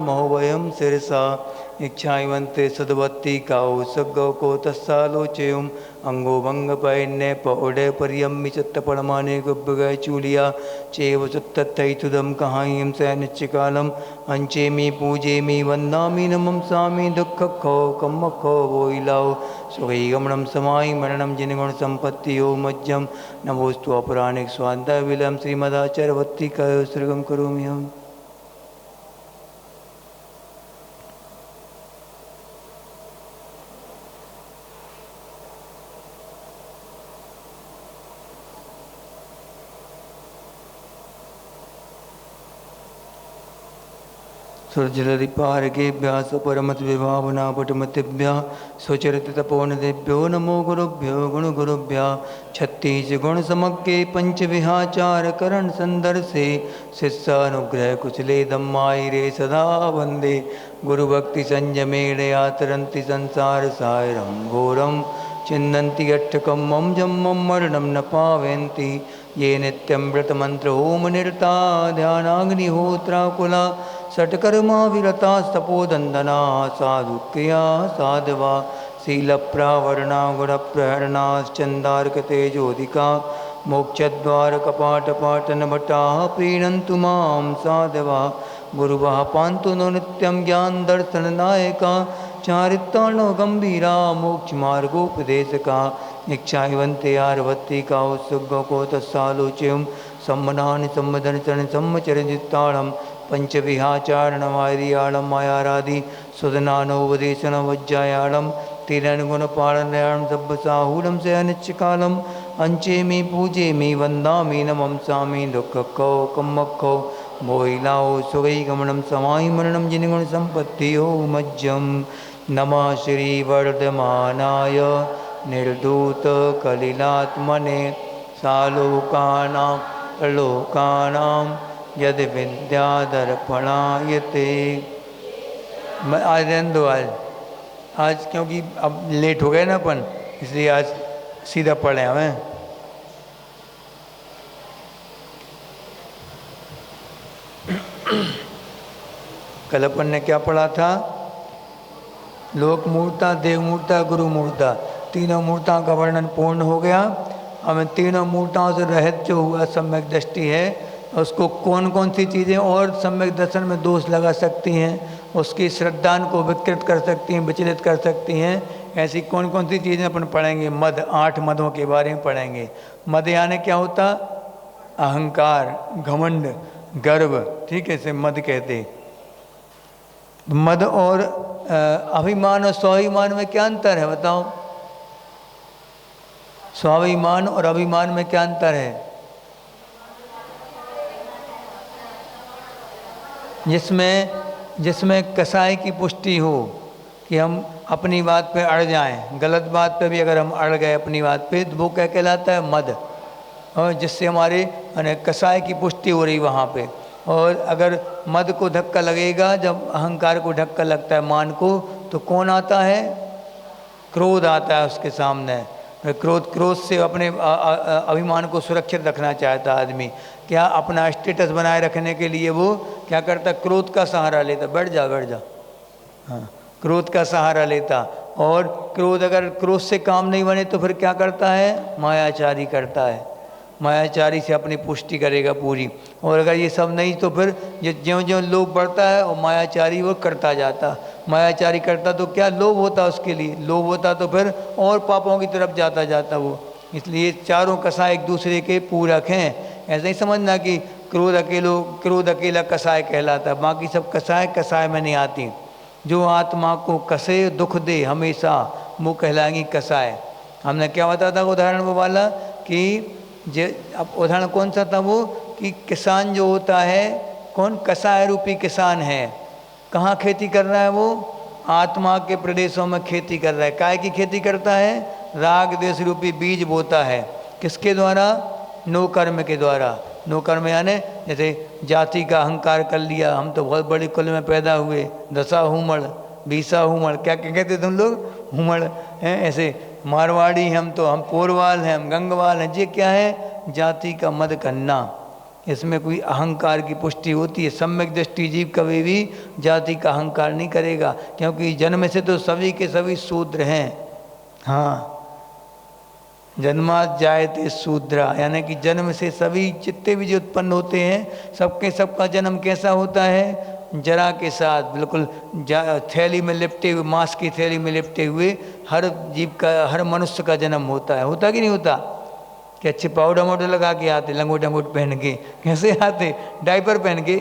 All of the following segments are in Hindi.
महोवयं शिरसा इच्छावन्ते सद्वत्ति काउ सगौ को तस्सालोचयुम अंगो भंग पैन्य पौडे परियम्मि चत्तपड़माने गुब्बगय चूलिया चेव चत्तत्तैतुदम कहायं स निश्चिकालम अंचेमि पूजेमि वन्दामि नमं सामि दुःख खो कम खो वोइलाओ सुगमणम समाई मरणम जिनगुण संपत्ति हो मज्जम नमोस्तु अपराणिक स्वाध्याय विलम श्रीमदाचार्यवत्ति कयो सृगम करोमि हम। सुरजलरिपारकेभ्यः स्वपरमतविभावनापटमतिभ्यः स्वचरिततपोनिधिभ्यो नमो गुरुभ्यो गुणगुरुभ्यः छत्तीसगुणसमग्रे पंचविहाचारकरणसन्दर्शे शिष्यानुग्रह कुशले धम्मायिरे सदा वन्दे गुरुभक्तिसंयमेणया तरन्ति संसारसागरं घोरं चिन्नन्ति अट्टकं मम जम्मं मरणं न पावयन्ति ये नित्यं व्रतमन्त्रहोमनिरता ध्यानाग्निहोत्राकुला षट्कर्मा विरता तपोदंदना साधुक्रिया साधवा शीलप्रावरणा गुणप्रहरणाश्चंदार्कतेजोदिका मोक्षद्वार कपाटपाटन भटा प्रीणन्तु मां साधवा गुरुवः पान्तु नो नित्यं ज्ञान दर्शन नायका चारित्राणो गंभीरा मोक्ष मार्गोपदेशका इच्छावन्ते आरवत्तिका उत्सुगो को तस्सालोच्यं सम्मनानि सम्मदनचरण सम्मचरजित्ताळं पंचविहाचारणमार्याणं मायाराधि सुदनानोपदेशनवज्जायाणं तिरनुगुणपालनयाणं सब्बसाहूलं से अनिच्छकालम् अंचेमि पूजेमि वन्दामि नमं सामि दुःखौ कम्मखौ मोहिलाओ सुगैगमनं समाहि मरणं जिनगुण संपत्तियो मज्जं नमः श्रीवर्धमानाय निर्धूत कलिलात्मने सालोकानां लोकानां यद विद्यादर्पणायते। मैं आज रहने दो आज क्योंकि अब लेट हो गए ना अपन, इसलिए आज सीधा पढ़े हमें। कल अपन ने क्या पढ़ा था? लोक मूर्ता, देव मूर्ता, गुरु मूर्ता, तीनों मूर्ताओं का वर्णन पूर्ण हो गया। हमें तीनों मूर्ताओं से रहित जो हुआ सम्यक दृष्टि है, उसको कौन कौन सी चीज़ें और सम्यक दर्शन में दोष लगा सकती हैं, उसकी श्रद्धान को विकृत कर सकती हैं, विचलित कर सकती हैं, ऐसी कौन कौन सी चीज़ें अपन पढ़ेंगे। मद, 8 मदों के बारे में पढ़ेंगे। मद यानी क्या होता? अहंकार, घमंड, गर्व, ठीक है, इसे मद कहते। मद और अभिमान और स्वाभिमान में क्या अंतर है बताओ? स्वाभिमान और अभिमान में क्या अंतर है? जिसमें कसाई की पुष्टि हो कि हम अपनी बात पे अड़ जाएं, गलत बात पे भी अगर हम अड़ गए अपनी बात पे, तो वो क्या कहलाता है? मद। और जिससे हमारे कसाई की पुष्टि हो रही वहाँ पे। और अगर मद को धक्का लगेगा, जब अहंकार को धक्का लगता है, मान को, तो कौन आता है? क्रोध आता है उसके सामने। क्रोध से अपने अभिमान को सुरक्षित रखना चाहता आदमी। क्या अपना स्टेटस बनाए रखने के लिए वो क्या करता? क्रोध का सहारा लेता। बैठ जा हाँ, क्रोध का सहारा लेता। और क्रोध, अगर क्रोध से काम नहीं बने तो फिर क्या करता है? मायाचारी करता है। मायाचारी से अपनी पुष्टि करेगा पूरी। और अगर ये सब नहीं तो फिर ज्यों ज्यों लोभ बढ़ता है और मायाचारी वो करता जाता। मायाचारी करता तो क्या लोभ होता उसके लिए? लोभ होता तो फिर और पापों की तरफ जाता जाता वो। इसलिए चारों कसाय एक दूसरे के पूरक हैं। ऐसा ही समझना कि क्रोध अकेला कसाय कहलाता है, बाकी सब कसाय में नहीं आती। जो आत्मा को कसे दुख दे हमेशा, वो कहलाएंगी कसाय। हमने क्या बताया था उदाहरण वो वाला कि अब उदाहरण कौन सा था वो, कि किसान जो होता है, कौन? कसाय रूपी किसान है। कहाँ खेती कर रहा है वो? आत्मा के प्रदेशों में खेती कर रहा है। काय की खेती करता है? राग देश रूपी बीज बोता है। किसके द्वारा? नो कर्म के द्वारा। नो कर्म यानी जैसे जाति का अहंकार कर लिया, हम तो बहुत बड़े कुल में पैदा हुए, 10 हुमड़ 20 हुमड़, क्या कहते तुम लोग? हुमड़ हैं। ऐसे मारवाड़ी हम तो, हम पोरवाल हैं, हम गंगवाल हैं। ये क्या है? जाति का मद करना। इसमें कोई अहंकार की पुष्टि होती है। सम्यक दृष्टि जीव कभी भी जाति का अहंकार नहीं करेगा, क्योंकि जन्म से तो सभी के सभी शूद्र हैं। हाँ, जन्मात जायते शूद्रा, यानी कि जन्म से सभी जितने भी जो उत्पन्न होते हैं सबके सबका जन्म कैसा होता है? जरा के साथ, बिल्कुल थैली में लिपटे हुए, मांस की थैली में लिपटे हुए हर जीव का, हर मनुष्य का जन्म होता है। होता कि नहीं होता? कि अच्छे पाउडर वाउडर लगा के आते, लंगोट अंगूट पहन के, कैसे आते? डायपर पहन के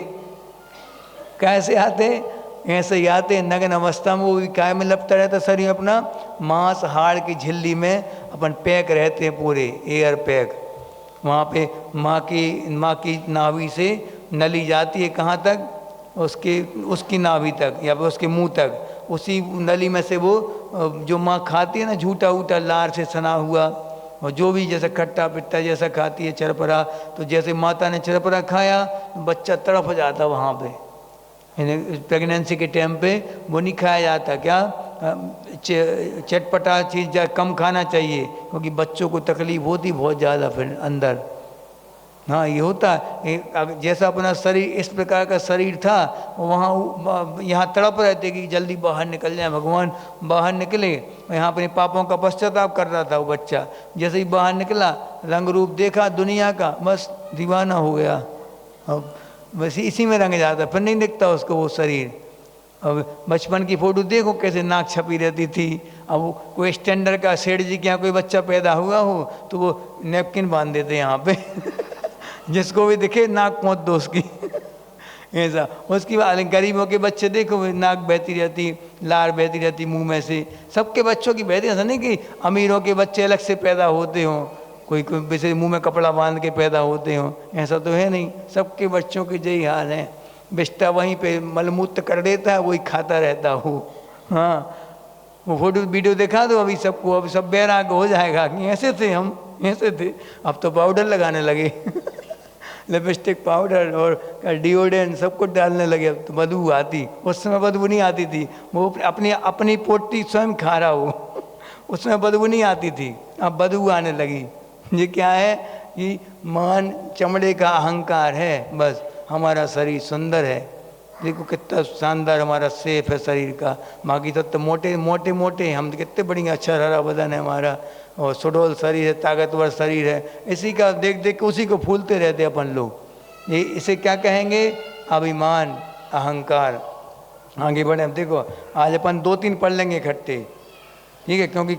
कैसे आते? ऐसे ही आते, नग्न अवस्था में। वो काय में लपटा रहता शरीर अपना, मांस हाड़ की झिल्ली में अपन पैक रहते हैं, पूरे एयर पैक। वहाँ पे माँ की नाभि से नली जाती है कहाँ तक? उसकी नाभि तक या फिर उसके मुंह तक। उसी नली में से वो जो माँ खाती है ना, झूठा ऊटा लार से सना हुआ, और जो भी जैसे खट्टा पिट्टा जैसा खाती है, चरपरा, तो जैसे माता ने चरपरा खाया बच्चा तड़प जाता वहाँ पे। प्रेगनेंसी के टाइम पे वो नहीं खाया जाता, क्या चटपटा चीज़ कम खाना चाहिए, क्योंकि बच्चों को तकलीफ होती बहुत ज़्यादा फिर अंदर। हाँ, ये होता है। जैसा अपना शरीर इस प्रकार का शरीर था, वहाँ यहाँ तड़प रहते कि जल्दी बाहर निकल जाए, भगवान बाहर निकले। यहाँ अपने पापों का पश्चाताप कर रहा था वो बच्चा। जैसे ही बाहर निकला, रंग रूप देखा दुनिया का, बस दीवाना हो गया। अब बस इसी में रंग जाता, फिर नहीं दिखता उसको वो शरीर। अब बचपन की फोटो देखो कैसे नाक छपी रहती थी। अब कोई स्टैंडर्ड का सेठ जी के यहाँ कोई बच्चा पैदा हुआ हो तो वो नैपकिन बांध देते यहाँ पे जिसको भी दिखे नाक पोंछ दो उसकी ऐसा। उसकी गरीबों के बच्चे देखो, नाक बहती रहती, लार बहती रहती मुंह में से। सबके बच्चों की बहती, ऐसा नहीं कि अमीरों के बच्चे अलग से पैदा होते हों, कोई वैसे मुंह में कपड़ा बांध के पैदा होते हों, ऐसा तो है नहीं। सबके बच्चों के यही हाल है। बिस्टा वहीं पे मलमूत्र कर देता है, वही खाता रहता हो। हाँ, वो फोटो वीडियो दिखा दो अभी सबको, अब सब बैराग हो जाएगा कि ऐसे थे हम, ऐसे थे। अब तो पाउडर लगाने लगे लिपस्टिक, पाउडर और डिओडेंट सब कुछ डालने लगे। अब तो बदबू आती, उस समय बदबू नहीं आती थी। वो अपनी पोटी स्वयं खा रहा हो उसमें बदबू नहीं आती थी, अब बदबू आने लगी। ये क्या है? कि मान चमड़े का अहंकार है। बस हमारा शरीर सुंदर है, देखो कितना शानदार हमारा शेप है शरीर का। बाकी तो मोटे मोटे मोटे, हम कितने बढ़िया अच्छा हरा बदन है हमारा, और सुडौल शरीर है, ताकतवर शरीर है। इसी का देख देख के उसी को फूलते रहते अपन लोग। ये इसे क्या कहेंगे? अभिमान, अहंकार। आगे बढ़े। अब देखो आज अपन 2-3 पढ़ लेंगे इकट्ठे, ठीक है? क्योंकि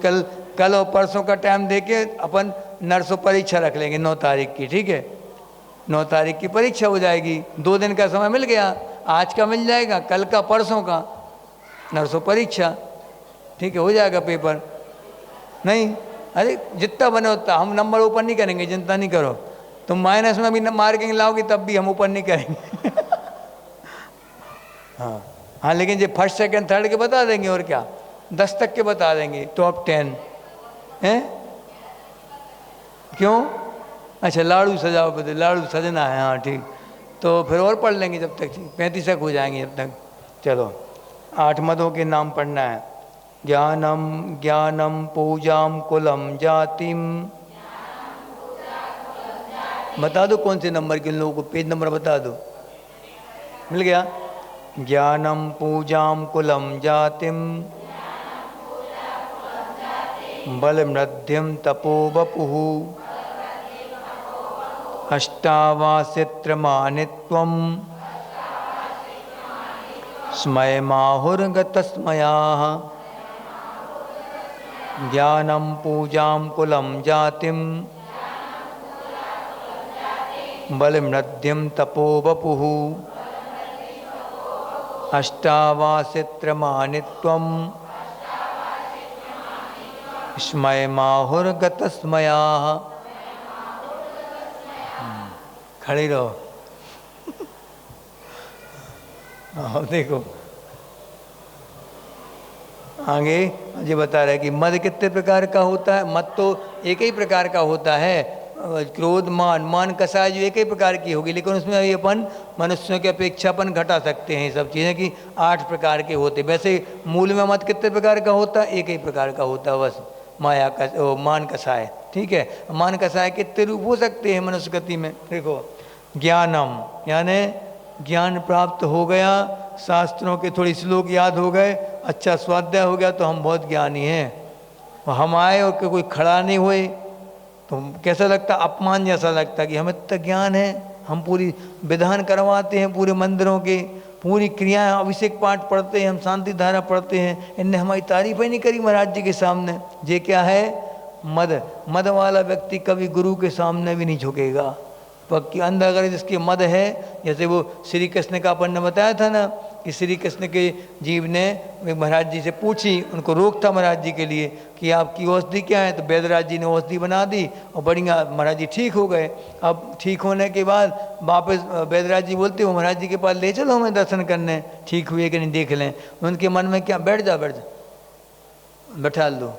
कल और परसों का टाइम देके अपन नर्सों परीक्षा रख लेंगे 9 तारीख की, ठीक है? 9 तारीख की परीक्षा हो जाएगी। 2 दिन का समय मिल गया, आज का मिल जाएगा, कल का परसों का नर्सों परीक्षा, ठीक है? हो जाएगा पेपर। नहीं, अरे जितना बने उतना, हम नंबर ऊपर नहीं करेंगे, चिंता नहीं करो। तुम माइनस में भी मार्किंग लाओगे तब भी हम ऊपर नहीं करेंगे हाँ, लेकिन जो फर्स्ट सेकंड थर्ड के बता देंगे, और क्या 10 तक के बता देंगे, टॉप 10 हैं। क्यों? अच्छा, लाड़ू सजाओ, बता, लाड़ू सजना है, हाँ ठीक। तो फिर और पढ़ लेंगे जब तक, 35 तक हो जाएंगे जब तक। चलो 8 मदों के नाम पढ़ना है। ज्ञानम ज्ञानम पूजाम कुलम जातिम। बता दो कौन से नंबर के लोगों को, पेज नंबर बता दो। मिल गया? ज्ञानम पूजाम कुलम जातिम बल मृद्यम तपो वपुः अष्टावासित्रमानित्वम् स्मयमाहुर्गतस्मयाः ज्ञानम पूजाम कुलम जातिम बलमृद्यम तपो वपुः अष्टावासित्रमानित्वम् स्मयमाहुर्गतस्मयाः। खड़े रहो हाँ, देखो आगे ये बता रहा है कि मद कितने प्रकार का होता है। मद तो एक ही प्रकार का होता है, क्रोध, मान कसाय जो एक ही प्रकार की होगी, लेकिन उसमें अभी अपन मनुष्यों की अपेक्षा अपन घटा सकते हैं। ये सब चीज़ें कि 8 प्रकार के होते। वैसे मूल में मद कितने प्रकार का होता है? एक ही प्रकार का होता है बस, माया का मान कसाय, ठीक है? मान कसाय कितने रूप हो सकते हैं मनुष्य गति में? देखो ज्ञानम, यानी ज्ञान प्राप्त हो गया, शास्त्रों के थोड़ी श्लोक याद हो गए, अच्छा स्वाध्याय हो गया तो हम बहुत ज्ञानी हैं। और हम आए और कोई खड़ा नहीं हुए तो कैसा लगता, अपमान जैसा लगता कि हमें तो ज्ञान है, हम पूरी विधान करवाते हैं पूरे मंदिरों के, पूरी क्रियाएं, अभिषेक पाठ पढ़ते हैं, हम शांति धारा पढ़ते हैं, इनने हमारी तारीफ ही नहीं करी महाराज जी के सामने। ये क्या है? मद। मद वाला व्यक्ति कभी गुरु के सामने भी नहीं झुकेगा। पक्की अंदर अगर जिसके मद है, जैसे वो श्री कृष्ण का अपन ने बताया था ना कि श्री कृष्ण के जीव ने महाराज जी से पूछी, उनको रोक था महाराज जी के लिए कि आपकी औषधि क्या है, तो वैद्यराज जी ने औषधि बना दी और बढ़िया महाराज जी ठीक हो गए। अब ठीक होने के बाद वापस वैद्यराज जी बोलते हो महाराज जी के पास ले चलो हमें दर्शन करने, ठीक हुए कि नहीं देख लें। उनके मन में क्या, बैठ जा बैठा लो,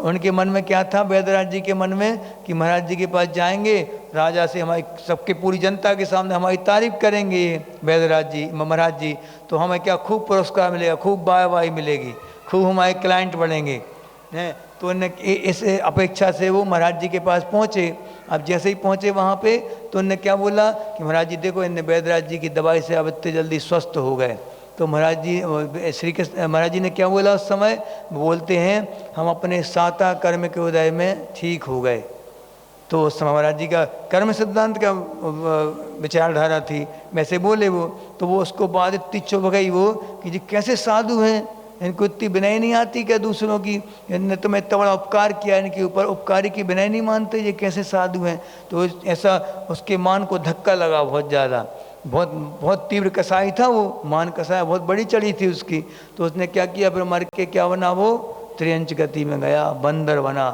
उनके मन में क्या था वैद्यराज जी के मन में कि महाराज जी के पास जाएंगे, राजा से हमारी सबके पूरी जनता के सामने हमारी तारीफ करेंगे वैद्यराज जी महाराज जी, तो हमें क्या खूब पुरस्कार मिलेगा, खूब वाहवाही मिलेगी, खूब हमारे क्लाइंट बढ़ेंगे हैं। तो इस अपेक्षा से वो महाराज जी के पास पहुँचे। अब जैसे ही पहुँचे वहाँ पे तो उनने क्या बोला कि महाराज जी देखो इनने वैद्यराज जी की दवाई से अब इतने जल्दी स्वस्थ हो गए। तो महाराज जी श्री कृष्ण महाराज जी ने क्या बोला उस समय, बोलते हैं हम अपने साता कर्म के उदय में ठीक हो गए। तो उस समय महाराज जी का कर्म सिद्धांत का विचारधारा थी, वैसे बोले वो। तो वो उसको बाद इतनी चुप गई वो कि जी कैसे साधु हैं, इनको इतनी विनय नहीं आती क्या दूसरों की, इन्होंने तुम्हें इतना बड़ा उपकार किया, इनके ऊपर उपकारी की विनय नहीं मानते, ये कैसे साधु हैं। तो ऐसा उसके मान को धक्का लगा बहुत ज़्यादा, बहुत बहुत तीव्र कसाई था वो, मान कसाई बहुत बड़ी चढ़ी थी उसकी। तो उसने क्या किया, फिर मर के क्या बना, वो त्रियंच गति में गया, बंदर बना।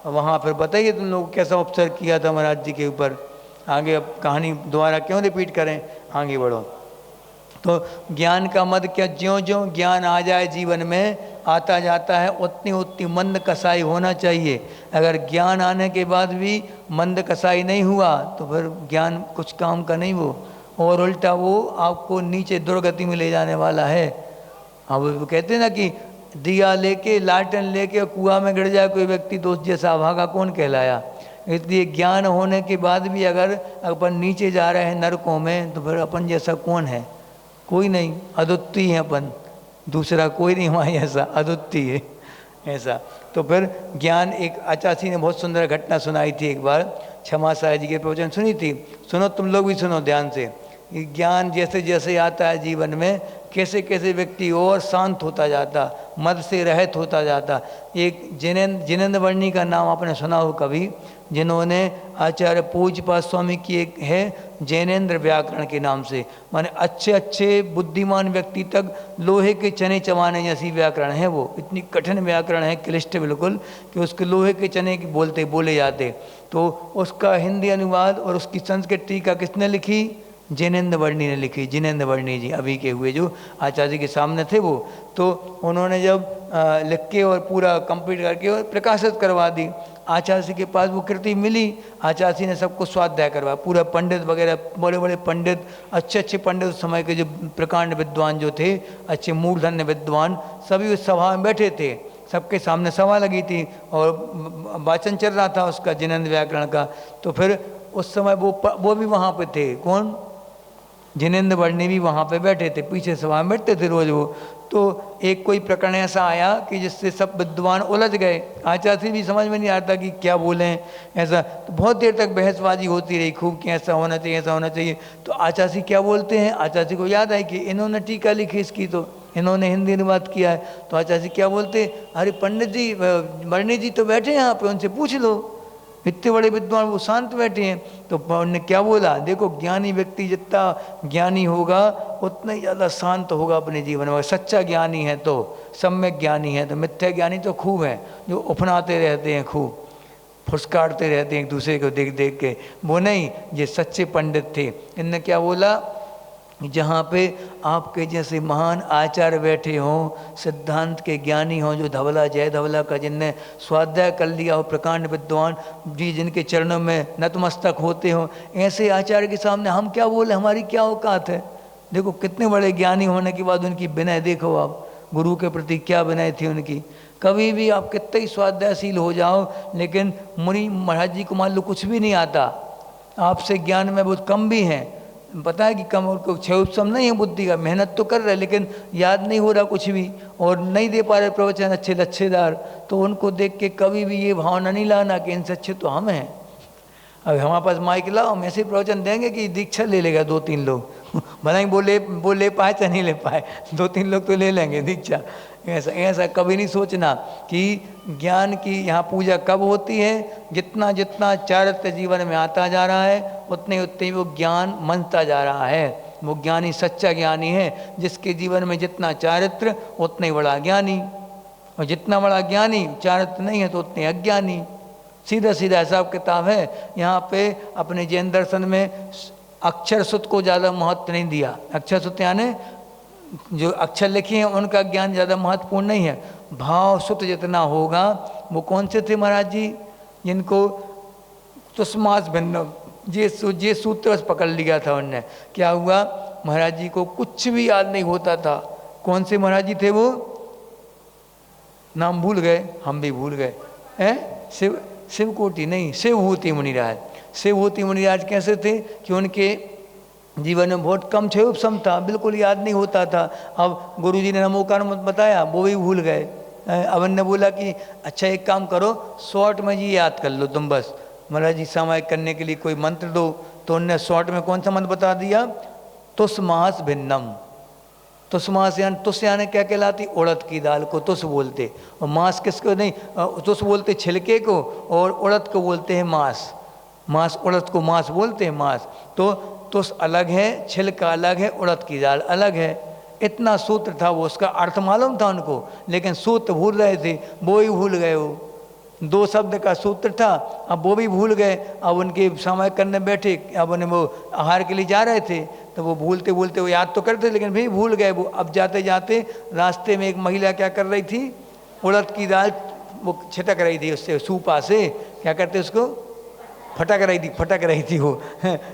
वहाँ फिर बताइए तुम लोग कैसा उपचार किया था महाराज जी के ऊपर। आगे अब कहानी दोबारा क्यों रिपीट करें, आगे बढ़ो। तो ज्ञान का मद क्या, ज्यों ज्यों ज्ञान आ जाए जीवन में आता जाता है उतनी उतनी मंद कसाई होना चाहिए। अगर ज्ञान आने के बाद भी मंद कसाई नहीं हुआ तो फिर ज्ञान कुछ काम का नहीं वो, और उल्टा वो आपको नीचे दुर्गति में ले जाने वाला है। अब वो कहते हैं ना कि दिया लेके लालटेन लेके कुआं में गिर जाए कोई व्यक्ति तो उस जैसा अभागा कौन कहलाया। इसलिए ज्ञान होने के बाद भी अगर अपन नीचे जा रहे हैं नरकों में तो फिर अपन जैसा कौन है, कोई नहीं, अद्वितीय है अपन, दूसरा कोई नहीं हमारे ऐसा, अद्वितीय है ऐसा। तो फिर ज्ञान, एक आचार्य ने बहुत सुंदर घटना सुनाई थी एक बार, क्षमा साहब जी के प्रवचन सुनी थी, सुनो तुम लोग भी सुनो ध्यान से। ज्ञान जैसे जैसे आता है जीवन में कैसे कैसे व्यक्ति और शांत होता जाता, मद से रहित होता जाता। एक जिनेंद्र वर्णी का नाम आपने सुना हो कभी, जिन्होंने आचार्य पूज्यपाद स्वामी की एक है जैनेन्द्र व्याकरण के नाम से, माने अच्छे अच्छे बुद्धिमान व्यक्ति तक लोहे के चने चबाने जैसी व्याकरण है वो, इतनी कठिन व्याकरण है, क्लिष्ट बिल्कुल, कि उसके लोहे के चने की बोले जाते। तो उसका हिंदी अनुवाद और उसकी संस्कृत टीका किसने लिखी, जैनेन्द्र वर्णी ने लिखी, जिनेन्द्र वर्णी जी अभी के हुए जो आचार्य जी के सामने थे वो। तो उन्होंने जब लिख के और पूरा कंप्लीट करके और प्रकाशित करवा दी, आचार्य जी के पास वो कृति मिली, आचार्य जी ने सबको स्वाध्याय करवाया, पूरा पंडित वगैरह, बड़े बड़े पंडित, अच्छे अच्छे पंडित उस समय के जो प्रकांड विद्वान जो थे, अच्छे मूर्धन्य विद्वान, सभी उस सभा में बैठे थे, सबके सामने सभा लगी थी और वाचन चल रहा था उसका जिनेन्द्र व्याकरण का। तो फिर उस समय वो भी वहाँ पे थे, कौन, जिनेन्द्र वर्णी भी वहाँ पे बैठे थे, पीछे सभा में बैठते थे रोज वो। तो एक कोई प्रकरण ऐसा आया कि जिससे सब विद्वान उलझ गए, आचार्य भी समझ में नहीं आता कि क्या बोलें ऐसा। तो बहुत देर तक बहसबाजी होती रही खूब कि ऐसा होना चाहिए ऐसा होना चाहिए। तो आचार्य क्या बोलते हैं, आचार्य को याद है कि इन्होंने टीका लिखी इसकी, तो इन्होंने हिंदी अनुवाद किया है। तो आचार्य क्या बोलते, अरे पंडित जी वर्णी जी तो बैठे हैं यहाँ पे, उनसे पूछ लो, इतने बड़े विद्वान वो शांत बैठे हैं। तो उन्होंने क्या बोला, देखो ज्ञानी व्यक्ति जितना ज्ञानी होगा उतना ही ज़्यादा शांत होगा अपने जीवन में। सच्चा ज्ञानी है तो, सम्यक ज्ञानी है तो, मिथ्या ज्ञानी तो खूब है जो उफनाते रहते हैं, खूब फुसकारते रहते हैं एक दूसरे को देख देख के, वो नहीं, ये सच्चे पंडित थे। इनने क्या बोला, जहाँ पे आपके जैसे महान आचार्य बैठे हों, सिद्धांत के ज्ञानी हों, जो धवला जय धवला का जिनने स्वाध्याय कर लिया हो, प्रकांड विद्वान जी जिनके चरणों में नतमस्तक होते हों, ऐसे आचार्य के सामने हम क्या बोले, हमारी क्या औकात है। देखो कितने बड़े ज्ञानी होने के बाद उनकी विनय देखो आप, गुरु के प्रति क्या विनय थी उनकी। कभी भी आप कितने ही स्वाध्यायशील हो जाओ, लेकिन मुनि महाराज जी को मान लो कुछ भी नहीं आता, आपसे ज्ञान में बहुत कम भी हैं, पता है कि कम, और क्षय उपशम नहीं है बुद्धि का, मेहनत तो कर रहे लेकिन याद नहीं हो रहा कुछ भी, और नहीं दे पा रहे प्रवचन अच्छे लच्छेदार, तो उनको देख के कभी भी ये भावना नहीं लाना कि इनसे अच्छे तो हम हैं। अब हमारे पास माइक लाओ, हम ऐसे प्रवचन देंगे कि दीक्षा ले लेगा 2-3 लोग भला ही वो ले पाए चाहे नहीं ले पाए, 2-3 लोग तो ले लेंगे दीक्षा। ऐसा ऐसा कभी नहीं सोचना कि ज्ञान की यहाँ पूजा कब होती है, जितना जितना चारित्र जीवन में आता जा रहा है उतने उतने वो ज्ञान मनता जा रहा है। वो ज्ञानी सच्चा ज्ञानी है, जिसके जीवन में जितना चारित्र उतने ही बड़ा ज्ञानी, और जितना बड़ा ज्ञानी चारित्र नहीं है तो उतने अज्ञानी। सीधा सीधा हिसाब किताब है। यहाँ पे अपने जैन दर्शन में अक्षर सुत को ज़्यादा महत्व नहीं दिया। अक्षर सुत यानी जो अक्षर लिखे हैं उनका ज्ञान ज़्यादा महत्वपूर्ण नहीं है, भाव सुत जितना होगा। वो कौन से थे महाराज जी, जिनको तुस्मास भिन्न ये सूत्र बस पकड़ लिया था उनने। क्या हुआ, महाराज जी को कुछ भी याद नहीं होता था। कौन से महाराज जी थे वो, नाम भूल गए, हम भी भूल गए हैं। शिवकोटि नहीं, शिवभूति मुनिराज। शिवभूति मुनिराज कैसे थे कि उनके जीवन में बहुत कम क्षय उपशम था, बिल्कुल याद नहीं होता था। अब गुरुजी ने नमोकार मत बताया, वो भी भूल गए। अब ने बोला कि अच्छा एक काम करो, शॉर्ट में जी याद कर लो तुम बस, महाराज जी सामायिक करने के लिए कोई मंत्र दो। तो उनने शॉर्ट में कौन सा मंत्र बता दिया, तुस्मास भिन्नम। तुस्मास यानी, तुस यानी क्या कहलाती, उड़द की दाल को तुस बोलते, और मांस किसको नहीं, तुस बोलते छिलके को, और उड़द को बोलते हैं मांस। मांस, उड़द को मांस बोलते हैं, मांस। तो तुस अलग है, छिलका अलग है, उड़द की दाल अलग है। इतना सूत्र था, वो उसका अर्थ मालूम था उनको, लेकिन सूत्र भूल रहे थे, वो ही भूल गए। वो 2 शब्द का सूत्र था, अब वो भी भूल गए। अब उनके सामायिक करने बैठे, अब उन्हें वो आहार के लिए जा रहे थे, तो वो भूलते भूलते वो याद तो करते लेकिन भी भूल गए वो। अब जाते जाते रास्ते में एक महिला क्या कर रही थी, उड़द की दाल वो छिटक रही थी, उससे सूपा से क्या करते उसको फटक रही थी वो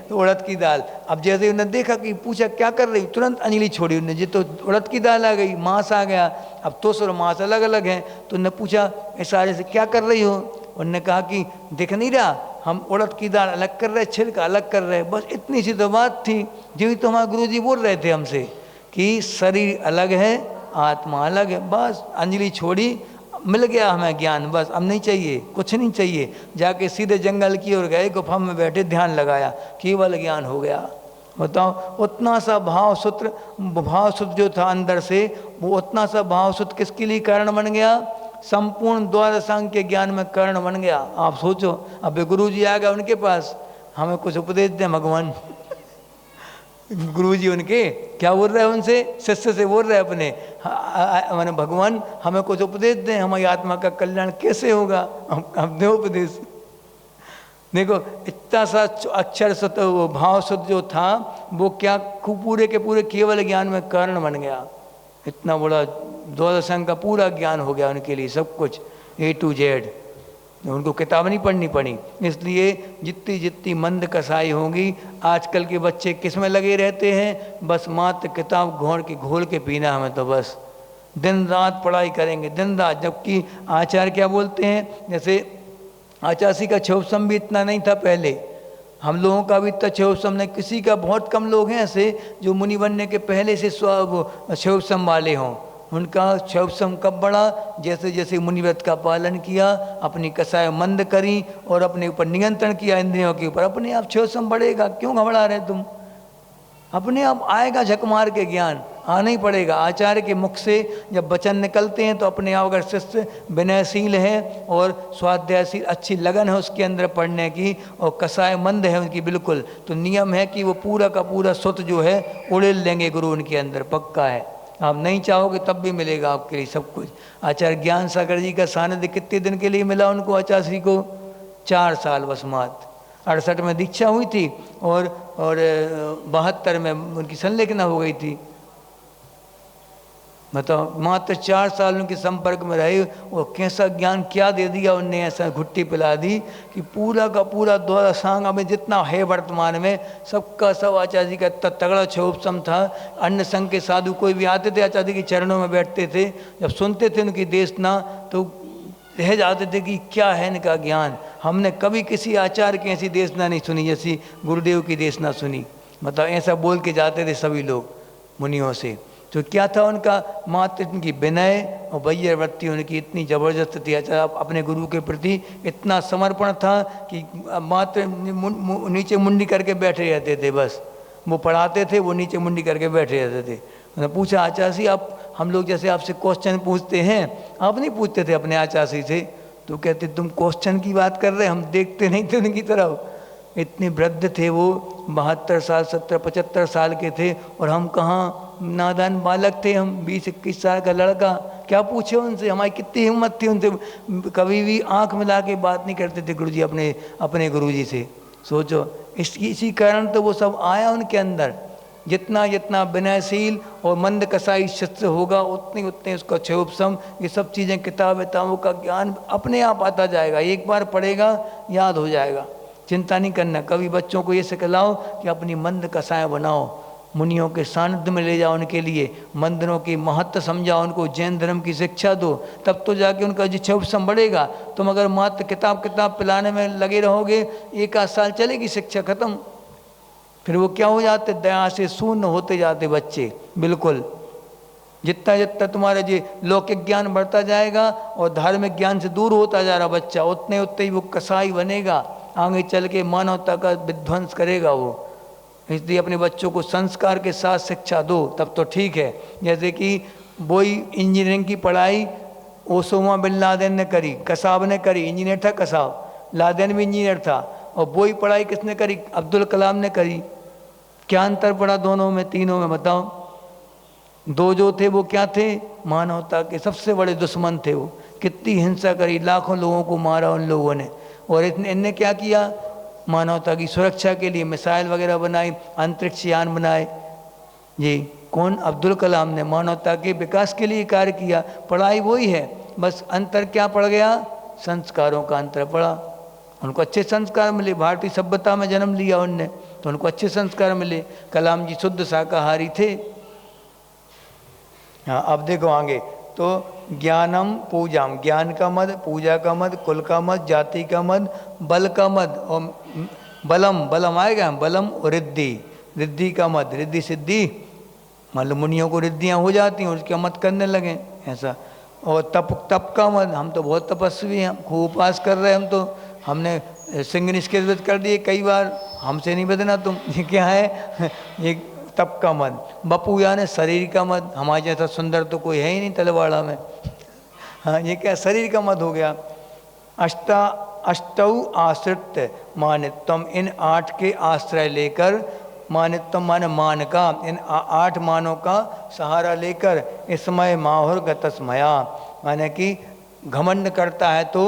तो उड़द की दाल। अब जैसे उन्होंने देखा कि पूछा क्या कर रही, तुरंत अंजलि छोड़ी उन्होंने, जी तो उड़द की दाल आ गई, मांस आ गया। अब तुस और मांस अलग अलग हैं, तो उन्होंने पूछा इशारे से क्या कर रही हो। उन्होंने कहा कि दिख नहीं रहा, हम उड़द की दाल अलग कर रहे, छिलका अलग कर रहे, बस इतनी सी तो बात थी। जो तो हमारे गुरुजी बोल रहे थे हमसे कि शरीर अलग है, आत्मा अलग है। बस अंजलि छोड़ी, मिल गया हमें ज्ञान, बस अब नहीं चाहिए, कुछ नहीं चाहिए। जाके सीधे जंगल की ओर गए, गुफा में बैठे, ध्यान लगाया, केवल ज्ञान हो गया। बताओ, उतना सा भाव सूत्र जो था अंदर से, वो उतना सा भाव सूत्र किसके लिए कारण बन गया, संपूर्ण द्वादशांग के ज्ञान में कारण बन गया। आप सोचो, अब गुरु जी आ गए उनके पास, हमें कुछ उपदेश दें भगवान। गुरुजी उनके क्या बोल रहे हैं, उनसे शिष्य से बोल रहे हैं अपने, मैंने भगवान हमें कुछ उपदेश दें, हमारी आत्मा का कल्याण कैसे होगा, हम दे उपदेश। देखो इतना सा अक्षर सत भाव सत जो था, वो क्या पूरे के पूरे केवल ज्ञान में कारण बन गया। इतना बड़ा द्वादशांग का पूरा ज्ञान हो गया उनके लिए, सब कुछ A to Z। उनको किताब नहीं पढ़नी पड़ी। इसलिए जितनी जितनी मंद कसाई होगी, आजकल के बच्चे किस में लगे रहते हैं, बस मात्र किताब घोल के पीना, हमें तो बस दिन रात पढ़ाई करेंगे, दिन रात। जबकि आचार्य क्या बोलते हैं, जैसे आचार्य का क्षयोपशम भी इतना नहीं था पहले, हम लोगों का भी इतना क्षयोपशम नहीं, किसी का बहुत कम लोग हैं ऐसे जो मुनि बनने के पहले से क्षयोपशम वाले हों। उनका क्षयोपशम कब बढ़ा, जैसे जैसे मुनिव्रत का पालन किया, अपनी कसाय मंद करी और अपने ऊपर नियंत्रण किया इंद्रियों के ऊपर, अपने आप क्षयोपशम बढ़ेगा। क्यों घबरा रहे तुम, अपने आप आएगा झक मार के ज्ञान, आना ही पड़ेगा। आचार्य के मुख से जब वचन निकलते हैं तो अपने आप, अगर शिष्य विनयशील है और स्वाध्यायशील, अच्छी लगन है उसके अंदर पढ़ने की, और कसाय मंद है उनकी बिल्कुल, तो नियम है कि वो पूरा का पूरा सुत जो है उड़ेल लेंगे गुरु उनके अंदर, पक्का है। आप नहीं चाहोगे तब भी मिलेगा आपके लिए सब कुछ। आचार्य ज्ञान सागर जी का सानिध्य कितने दिन के लिए मिला उनको, आचार्य श्री को 4 साल बस मात्र। 68 में दीक्षा हुई थी और 72 में उनकी संलेखना हो गई थी। बताओ, मात्र 4 साल उनके संपर्क में रहे और कैसा ज्ञान क्या दे दिया उनने, ऐसा घुट्टी पिला दी कि पूरा का पूरा द्वादशांग में जितना है वर्तमान में, सबका सब आचार्य जी का तगड़ा क्षयोपशम था। अन्य संघ के साधु कोई भी आते थे, आचार्य जी के चरणों में बैठते थे, जब सुनते थे उनकी देशना तो रह जाते थे कि क्या है इनका ज्ञान। हमने कभी किसी आचार्य की ऐसी देशना नहीं सुनी जैसी गुरुदेव की देशना सुनी। मतलब ऐसा बोल के जाते थे सभी लोग मुनियों से। तो क्या था उनका, मात्र इनकी विनय और वैय वृत्ति उनकी इतनी ज़बरदस्त थी। अच्छा, अपने गुरु के प्रति इतना समर्पण था कि मात्र नीचे मुंडी करके बैठे रहते थे। बस वो पढ़ाते थे, वो नीचे मुंडी करके बैठे रहते थे। उन्होंने पूछा, आचार्य जी आप, हम लोग जैसे आपसे क्वेश्चन पूछते हैं, आप नहीं पूछते थे अपने आचार्य जी से? तो कहते तुम क्वेश्चन की बात कर रहे, हम देखते नहीं थे उनकी तरफ। इतने वृद्ध थे वो, 72 साल 70 75 साल के थे, और हम कहाँ नादान बालक थे, हम 20-21 साल का लड़का। क्या पूछे उनसे, हमारी कितनी हिम्मत थी उनसे, कभी भी आंख मिला के बात नहीं करते थे गुरुजी अपने गुरुजी से। सोचो, इसी कारण तो वो सब आया उनके अंदर। जितना जितना विनयशील और मंद कसाई शिष्य होगा, उतनी उतने उसका क्षयोपशम, ये सब चीज़ें, किताब विताबों का ज्ञान अपने आप आता जाएगा। एक बार पढ़ेगा याद हो जाएगा, चिंता नहीं करना। कभी बच्चों को ये सिखलाओ कि अपनी मंद कसाय बनाओ, मुनियों के सानिध्य में ले जाओ, उनके लिए मंदिरों की महत्व समझाओ, उनको जैन धर्म की शिक्षा दो, तब तो जाके उनका जो क्षयोपशम बढ़ेगा। तुम अगर मात्र किताब पिलाने में लगे रहोगे, 1 आध साल चलेगी शिक्षा खत्म, फिर वो क्या हो जाते, दया से शून्य होते जाते बच्चे। बिल्कुल, जितना जितना तुम्हारा जो लौकिक ज्ञान बढ़ता जाएगा और धार्मिक ज्ञान से दूर होता जा रहा बच्चा, उतने उतने ही वो कसाई बनेगा, आगे चल के मानवता का विध्वंस करेगा वो। इसलिए अपने बच्चों को संस्कार के साथ शिक्षा दो, तब तो ठीक है। जैसे कि वही इंजीनियरिंग की पढ़ाई ओसामा बिन लादेन ने करी, कसाब ने करी, इंजीनियर था कसाब, लादेन भी इंजीनियर था। और वही पढ़ाई किसने करी, अब्दुल कलाम ने करी। क्या अंतर पड़ा दोनों में, तीनों में, बताओ? दो जो थे वो क्या थे, मानवता के सबसे बड़े दुश्मन थे। वो कितनी हिंसा करी, लाखों लोगों को मारा उन लोगों ने। और इनने क्या किया, मानवता की सुरक्षा के लिए मिसाइल वगैरह बनाई, अंतरिक्ष यान बनाए। ये कौन, अब्दुल कलाम ने मानवता के विकास के लिए कार्य किया। पढ़ाई वही है, बस अंतर क्या पड़ गया, संस्कारों का अंतर पड़ा। उनको अच्छे संस्कार मिले, भारतीय सभ्यता में जन्म लिया उनने, तो उनको अच्छे संस्कार मिले। कलाम जी शुद्ध शाकाहारी थे। हाँ, अब देखो आगे, तो ज्ञानम पूजाम, ज्ञान का मद, पूजा का मद, कुल का मद, जाति का मद, बल का मद, और बलम, बलम आएगा, बलम और रिद्धि, रिद्धि का मद, रिद्धि सिद्धि, मतलब मुनियों को रिद्धियाँ हो जाती हैं, उसके मत करने लगे ऐसा। और तप का मद, हम तो बहुत तपस्वी हैं, खूब उपास कर रहे हैं हम, तो हमने सिंह निष्कृत कर दिए कई बार, हमसे नहीं बदना तुम। ये क्या है, ये तप का मद। बपू यानी शरीर का मद, हमारे जैसा सुंदर तो कोई है ही नहीं तलवाड़ा में। हाँ, ये क्या, शरीर का मद हो गया। अष्टौ आश्रित मानित्वम, इन 8 के आश्रय लेकर, मानित्वम माने मान का, इन 8 मानों का सहारा लेकर, इसमय माहुर गतस्मया, माने कि घमंड करता है तो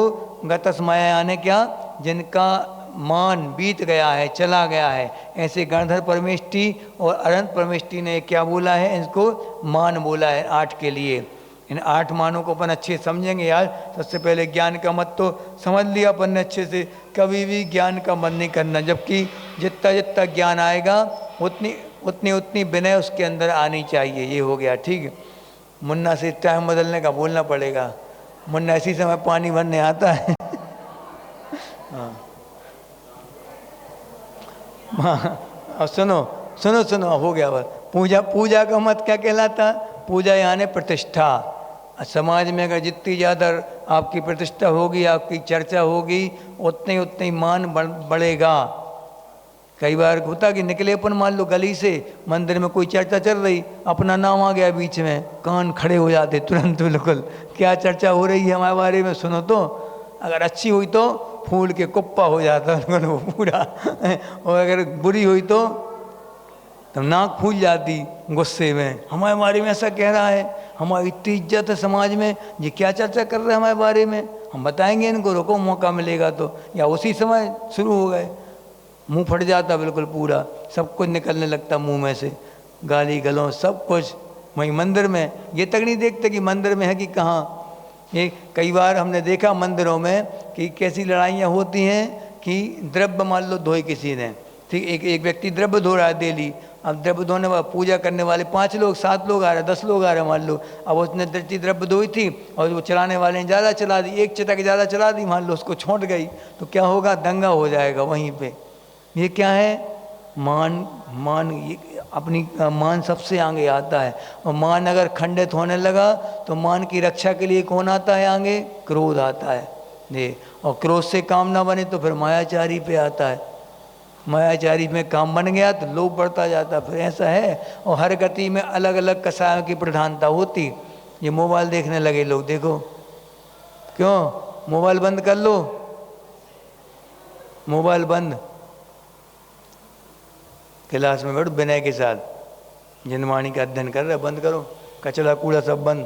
गतस्मया यानी क्या, जिनका मान बीत गया है, चला गया है। ऐसे गणधर परमेष्टि और अनंत परमेष्टि ने क्या बोला है, इनको मान बोला है 8 के लिए। इन 8 मानों को अपन अच्छे समझेंगे यार। सबसे पहले ज्ञान का मत तो समझ लिया अपन ने अच्छे से, कभी भी ज्ञान का मन नहीं करना, जबकि जितना जितना ज्ञान आएगा उतनी उतनी उतनी विनय उसके अंदर आनी चाहिए। ये हो गया, ठीक है। मुन्ना से टाइम बदलने का बोलना पड़ेगा, मुन्ना इसी समय पानी भरने आता है। हाँ, अब सुनो सुनो सुनो, हो गया बस। पूजा का मत क्या कहलाता, पूजा यानी प्रतिष्ठा। समाज में अगर जितनी ज़्यादा आपकी प्रतिष्ठा होगी, आपकी चर्चा होगी, उतने उतने मान बढ़ेगा। कई बार होता कि निकले अपन, मान लो गली से, मंदिर में कोई चर्चा चल रही, अपना नाम आ गया बीच में, कान खड़े हो जाते तुरंत। बिल्कुल, क्या चर्चा हो रही है हमारे बारे में, सुनो तो। अगर अच्छी हुई तो फूल के कुप्पा हो जाता वो पूरा, और अगर बुरी हुई तो तब नाक फूल जाती गुस्से में, हमारे बारे में ऐसा कह रहा है, हमारी इतनी इज्जत है समाज में, ये क्या चर्चा कर रहे हैं हमारे बारे में, हम बताएंगे इनको, रुको मौका मिलेगा तो। या उसी समय शुरू हो गए, मुंह फट जाता बिल्कुल पूरा, सब कुछ निकलने लगता मुंह में से, गाली गलौज सब कुछ। वहीं मंदिर में ये तक नहीं देखते कि मंदिर में है कि कहाँ। ये कई बार हमने देखा मंदिरों में कि कैसी लड़ाइयाँ होती हैं कि द्रव्य मान लो धोए किसी ने, ठीक, एक व्यक्ति द्रव्य धो रहा है डेली, अब द्रव्य धोने वाला पूजा करने वाले 5 लोग 7 लोग आ रहे हैं, 10 लोग आ रहे हैं मान लो, अब उसने द्रव्य धोई थी और वो चलाने वाले ने ज़्यादा चला दी, एक चटक ज़्यादा चला दी, मान लो उसको छोड़ गई, तो क्या होगा, दंगा हो जाएगा वहीं पे। ये क्या है, मान ये अपनी मान सबसे आगे आता है, और मान अगर खंडित होने लगा तो मान की रक्षा के लिए कौन आता है आगे, क्रोध आता है ये, और क्रोध से काम ना बने तो फिर मायाचारी पे आता है, मायाचारी में काम बन गया तो लोभ बढ़ता जाता, फिर ऐसा है। और हर गति में अलग अलग कसायों की प्रधानता होती। ये मोबाइल देखने लगे लोग, देखो क्यों, मोबाइल बंद कर लो, मोबाइल बंद, क्लास में बैठो विनय के साथ, जनवाणी का अध्ययन कर रहे, बंद करो, कचरा कूड़ा सब बंद।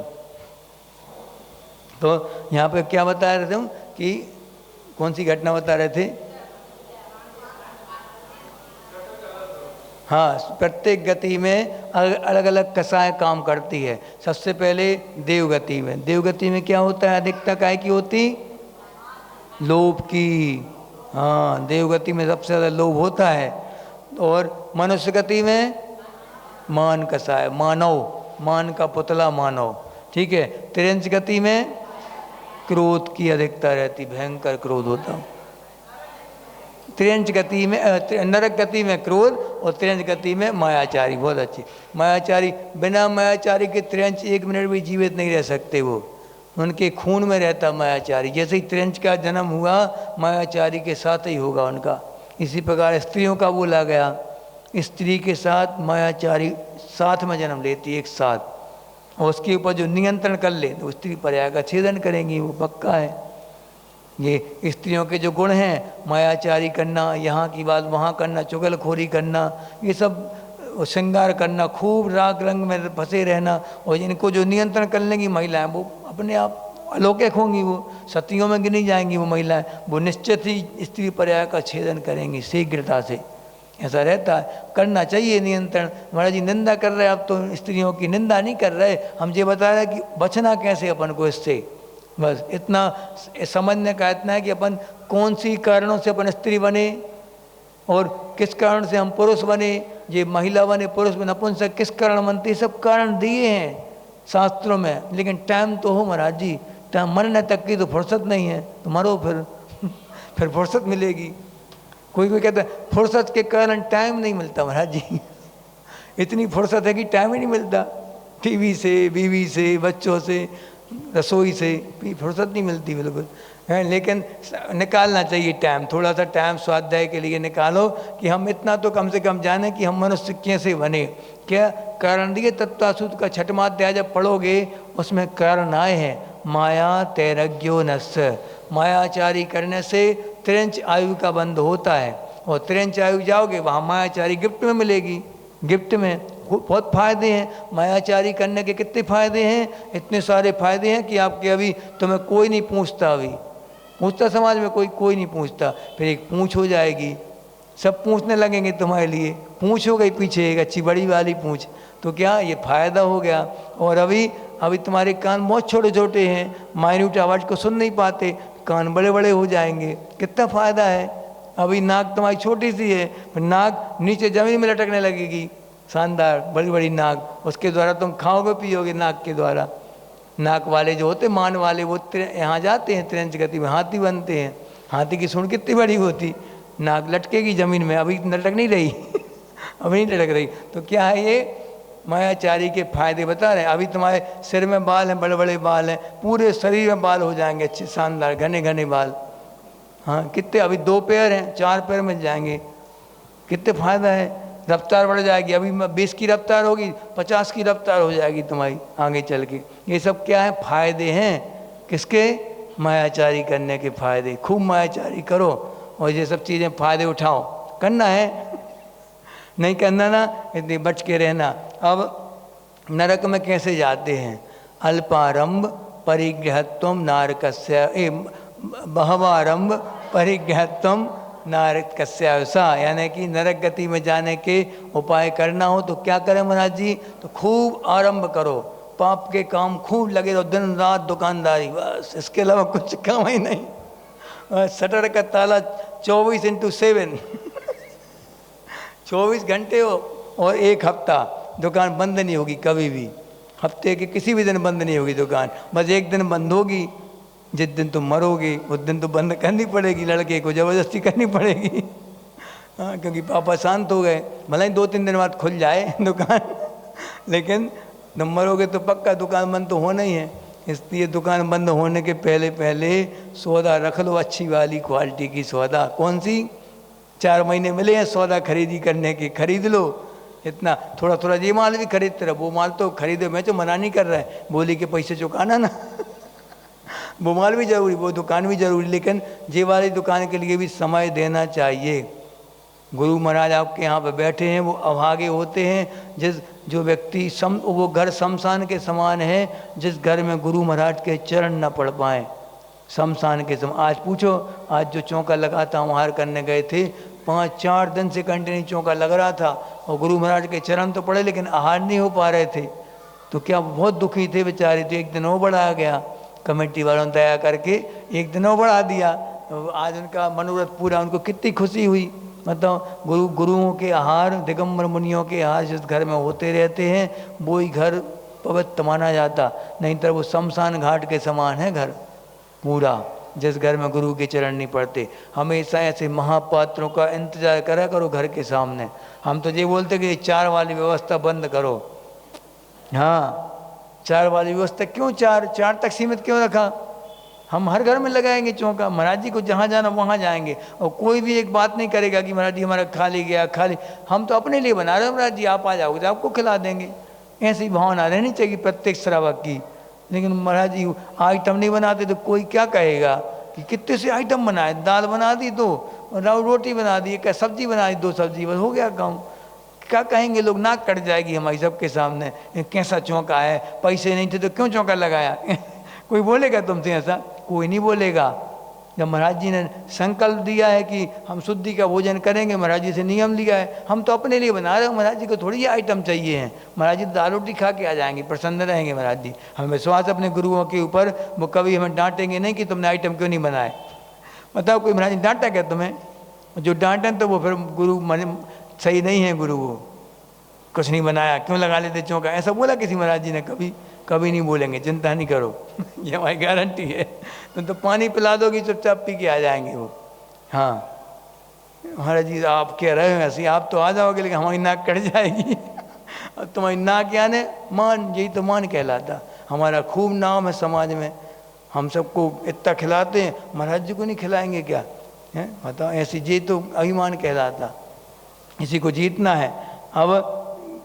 तो यहाँ पे क्या बता रहे थे हम कि कौन सी घटना बता रहे थे, हाँ, प्रत्येक गति में अलग अलग कसाएं काम करती है। सबसे पहले देवगति में, देवगति में क्या होता है, अधिकता काय की होती, लोभ की, हाँ, देवगति में सबसे ज़्यादा लोभ होता है। और मनुष्य गति में मान कसाय, मानव, मान का पुतला मानव, ठीक है। त्रियंच गति में क्रोध की अधिकता रहती, भयंकर क्रोध होता। त्रियंच गति में नरक गति में क्रोध, और त्रियंच गति में मायाचारी, बहुत अच्छी। मायाचारी, बिना मायाचारी के त्रियंच 1 मिनट भी जीवित नहीं रह सकते, वो उनके खून में रहता मायाचारी। जैसे ही त्रियंच का जन्म हुआ मायाचारी के साथ ही होगा उनका। इसी प्रकार स्त्रियों का बोला गया, स्त्री के साथ मायाचारी साथ में जन्म लेती एक साथ, और उसके ऊपर जो नियंत्रण कर ले तो स्त्री पर्याय का छेदन करेंगी, वो पक्का है। ये स्त्रियों के जो गुण हैं, मायाचारी करना, यहाँ की बात वहाँ करना, चुगलखोरी करना, ये सब श्रृंगार करना, खूब राग रंग में फंसे रहना, और इनको जो नियंत्रण कर लेंगी महिलाएं, वो अपने आप अलौकिक होंगी, वो सतियों में गिनी जाएंगी वो महिलाएं, वो निश्चित ही स्त्री पर्याय का छेदन करेंगी शीघ्रता से। ऐसा रहता है, करना चाहिए नियंत्रण। महाराज जी निंदा कर रहे हैं, अब तो स्त्रियों की निंदा नहीं कर रहे, हम ये बता रहे हैं कि बचना कैसे अपन को इससे, बस इतना समझने का इतना है कि अपन कौन सी कारणों से अपन स्त्री बने और किस कारण से हम पुरुष बने, ये महिला बने, पुरुष बने, नपुंसक किस कारण बनते, सब कारण दिए हैं शास्त्रों में। लेकिन टाइम तो हो महाराज जी, टाइम मरने तक की तो फुर्सत नहीं है, तो मरो फिर फुर्सत मिलेगी। कोई कहता है फुर्सत के कारण टाइम नहीं मिलता महाराज जी इतनी फुर्सत है कि टाइम ही नहीं मिलता, टीवी से, बीवी से, बच्चों से, रसोई से फुर्सत नहीं मिलती बिल्कुल है। लेकिन निकालना चाहिए टाइम, थोड़ा सा टाइम स्वाध्याय के लिए निकालो कि हम इतना तो कम से कम जाने कि हम मनुष्य कैसे बने। क्या कारण दिए, तत्वासुत का 6वां अध्याय जब पढ़ोगे उसमें कारण आए हैं, माया तैरज्ञो नस्य, मायाचारी करने से त्रिंच आयु का बंध होता है, और त्रिंच आयु जाओगे वहाँ मायाचारी गिफ्ट में मिलेगी। गिफ्ट में बहुत फायदे हैं, मायाचारी करने के कितने फायदे हैं, इतने सारे फायदे हैं कि आपके अभी तुम्हें कोई नहीं पूछता, अभी पूछता समाज में कोई नहीं पूछता, फिर एक पूंछ हो जाएगी, सब पूछने लगेंगे तुम्हारे लिए, पूंछ हो गई पीछे एक अच्छी बड़ी वाली पूंछ, तो क्या ये फायदा हो गया। और अभी तुम्हारे कान बहुत छोटे छोटे हैं, माइन्यूट आवाज़ को सुन नहीं पाते, कान बड़े बड़े हो जाएंगे, कितना फायदा है। अभी नाक तुम्हारी छोटी सी है, फिर नाक नीचे जमीन में लटकने लगेगी, शानदार बड़ी बड़ी नाक, उसके द्वारा तुम खाओगे पियोगे नाक के द्वारा। नाक वाले जो होते मान वाले वो यहाँ जाते हैं त्रिंच गति में, हाथी बनते हैं। हाथी की सूंड कितनी बड़ी होती, नाक लटकेगी जमीन में, अभी लटक नहीं रही अभी नहीं लटक रही। तो क्या है ये मायाचारी के फायदे बता रहे हैं। अभी तुम्हारे सिर में बाल हैं, बड़े बड़े बाल हैं, पूरे शरीर में बाल हो जाएंगे अच्छे शानदार घने घने बाल। हाँ कितने, अभी 2 पैर हैं, 4 पैर मिल जाएंगे, कितने फायदा है। रफ्तार बढ़ जाएगी, अभी 20 की रफ्तार होगी, 50 की रफ्तार हो जाएगी तुम्हारी आगे चल के। ये सब क्या है, फायदे हैं किसके, मायाचारी करने के फायदे। खूब मायाचारी करो और ये सब चीज़ें फायदे उठाओ, करना है नहीं करना ना, इतनी बच के रहना। अब नरक में कैसे जाते हैं, अल्पारंभ परिग्रहत्वम नारकस्य, बहवारंभ परिग्रहत्वम नारकस्यावसा, यानी कि नरक गति में जाने के उपाय करना हो तो क्या करें महाराज जी, तो खूब आरंभ करो, पाप के काम खूब लगे रहो, दिन रात दुकानदारी, बस इसके अलावा कुछ काम ही नहीं। शटर का ताला 24/7 24 घंटे हो और 1 हफ्ता दुकान बंद नहीं होगी कभी भी। हफ्ते के किसी भी दिन बंद नहीं होगी दुकान, बस एक दिन बंद होगी, जिस दिन तुम मरोगे उस दिन तो बंद करनी पड़ेगी, लड़के को ज़बरदस्ती करनी पड़ेगी। हाँ, क्योंकि पापा शांत हो गए, भले ही 2-3 दिन बाद खुल जाए दुकान, लेकिन तुम मरोगे तो पक्का दुकान बंद तो होना ही है। इसलिए दुकान बंद होने के पहले पहले सौदा रख लो, अच्छी वाली क्वालिटी की सौदा। कौन सी? 4 महीने मिले हैं सौदा खरीदी करने की, खरीद लो। इतना थोड़ा थोड़ा ये माल भी खरीदते रहो, वो माल तो खरीदो, मैं तो मना नहीं कर रहा है, बोली के पैसे चुकाना ना वो माल भी जरूरी, वो दुकान भी जरूरी, लेकिन ये वाली दुकान के लिए भी समय देना चाहिए। गुरु महाराज आपके यहाँ पे बैठे हैं, वो अभागे होते हैं जो व्यक्ति वो घर शमशान के समान है, जिस घर में गुरु महाराज के चरण न पड़ पाए, शमशान के समान। आज पूछो, आज जो चौका लगाता आहार करने गए थे, 5-4 दिन से कंटिन्यू चौका लग रहा था और गुरु महाराज के चरण तो पड़े लेकिन आहार नहीं हो पा रहे थे, तो क्या बहुत दुखी थे बेचारे। तो एक दिन वो बढ़ाया गया, कमेटी वालों ने दया करके एक दिन वो बढ़ा दिया। आज उनका मनोरथ पूरा, उनको कितनी खुशी हुई। मतलब गुरुओं के आहार, दिगंबर मुनियों के आहार जिस घर में होते रहते हैं वो ही घर पवित्र माना जाता, नहीं तो वो शमशान घाट के समान है घर पूरा, जिस घर में गुरु के चरण नहीं पड़ते। हमेशा ऐसे महापात्रों का इंतजार करा करो घर के सामने। हम तो ये बोलते कि 4 वाली व्यवस्था बंद करो। हाँ, 4 वाली व्यवस्था क्यों 4 तक सीमित क्यों रखा? हम हर घर में लगाएंगे चौका, महाराज जी को जहाँ जाना वहाँ जाएंगे और कोई भी एक बात नहीं करेगा कि महाराज जी हमारा खाली गया खाली। हम तो अपने लिए बना रहे हैं, महाराज जी आप आ जाओगे तो आपको खिला देंगे, ऐसी भावना रहनी चाहिए प्रत्येक श्रावक की। लेकिन महाराज जी आइटम नहीं बनाते तो कोई क्या कहेगा कि कितने से आइटम बनाए, दाल बना दी 2, रोटी बना दी, क्या सब्जी बना दी 2 सब्जी, बस हो गया काम। क्या कहेंगे लोग, नाक कट जाएगी हमारी सबके सामने, कैसा चौका है, पैसे नहीं थे तो क्यों चौका लगाया कोई बोलेगा तुमसे ऐसा? कोई नहीं बोलेगा। जब महाराज जी ने संकल्प दिया है कि हम शुद्धि का भोजन करेंगे, महाराज जी से नियम लिया है, हम तो अपने लिए बना रहे हैं, महाराज जी को थोड़ी ये आइटम चाहिए हैं। महाराज जी दाल रोटी खा के आ जाएंगे, प्रसन्न रहेंगे महाराज जी। हमें विश्वास अपने गुरुओं के ऊपर, वो कभी हमें डांटेंगे नहीं कि तुमने आइटम क्यों नहीं बनाए। बताओ कोई महाराज जी डांटा क्या तुम्हें? जो डांटें तो वो फिर गुरु सही नहीं है, गुरु वो कुछ नहीं बनाया क्यों लगा लेते चौका, ऐसा बोला किसी महाराज जी ने? कभी नहीं बोलेंगे, चिंता नहीं करो ये हमारी गारंटी है। तो पानी पिला दोगी चुपचाप पी के आ जाएंगे वो। हाँ महाराज जी आप कह रहे हो ऐसे, आप तो आ जाओगे लेकिन हमारी नाक कट जाएगी और तुम्हारी नाक यानी मान, यही तो मान कहलाता। हमारा खूब नाम है समाज में, हम सबको इतना खिलाते हैं, महाराज जी को नहीं खिलाएंगे क्या है? बताओ, ऐसी ये तो अभिमान कहलाता। इसी को जीतना है। अब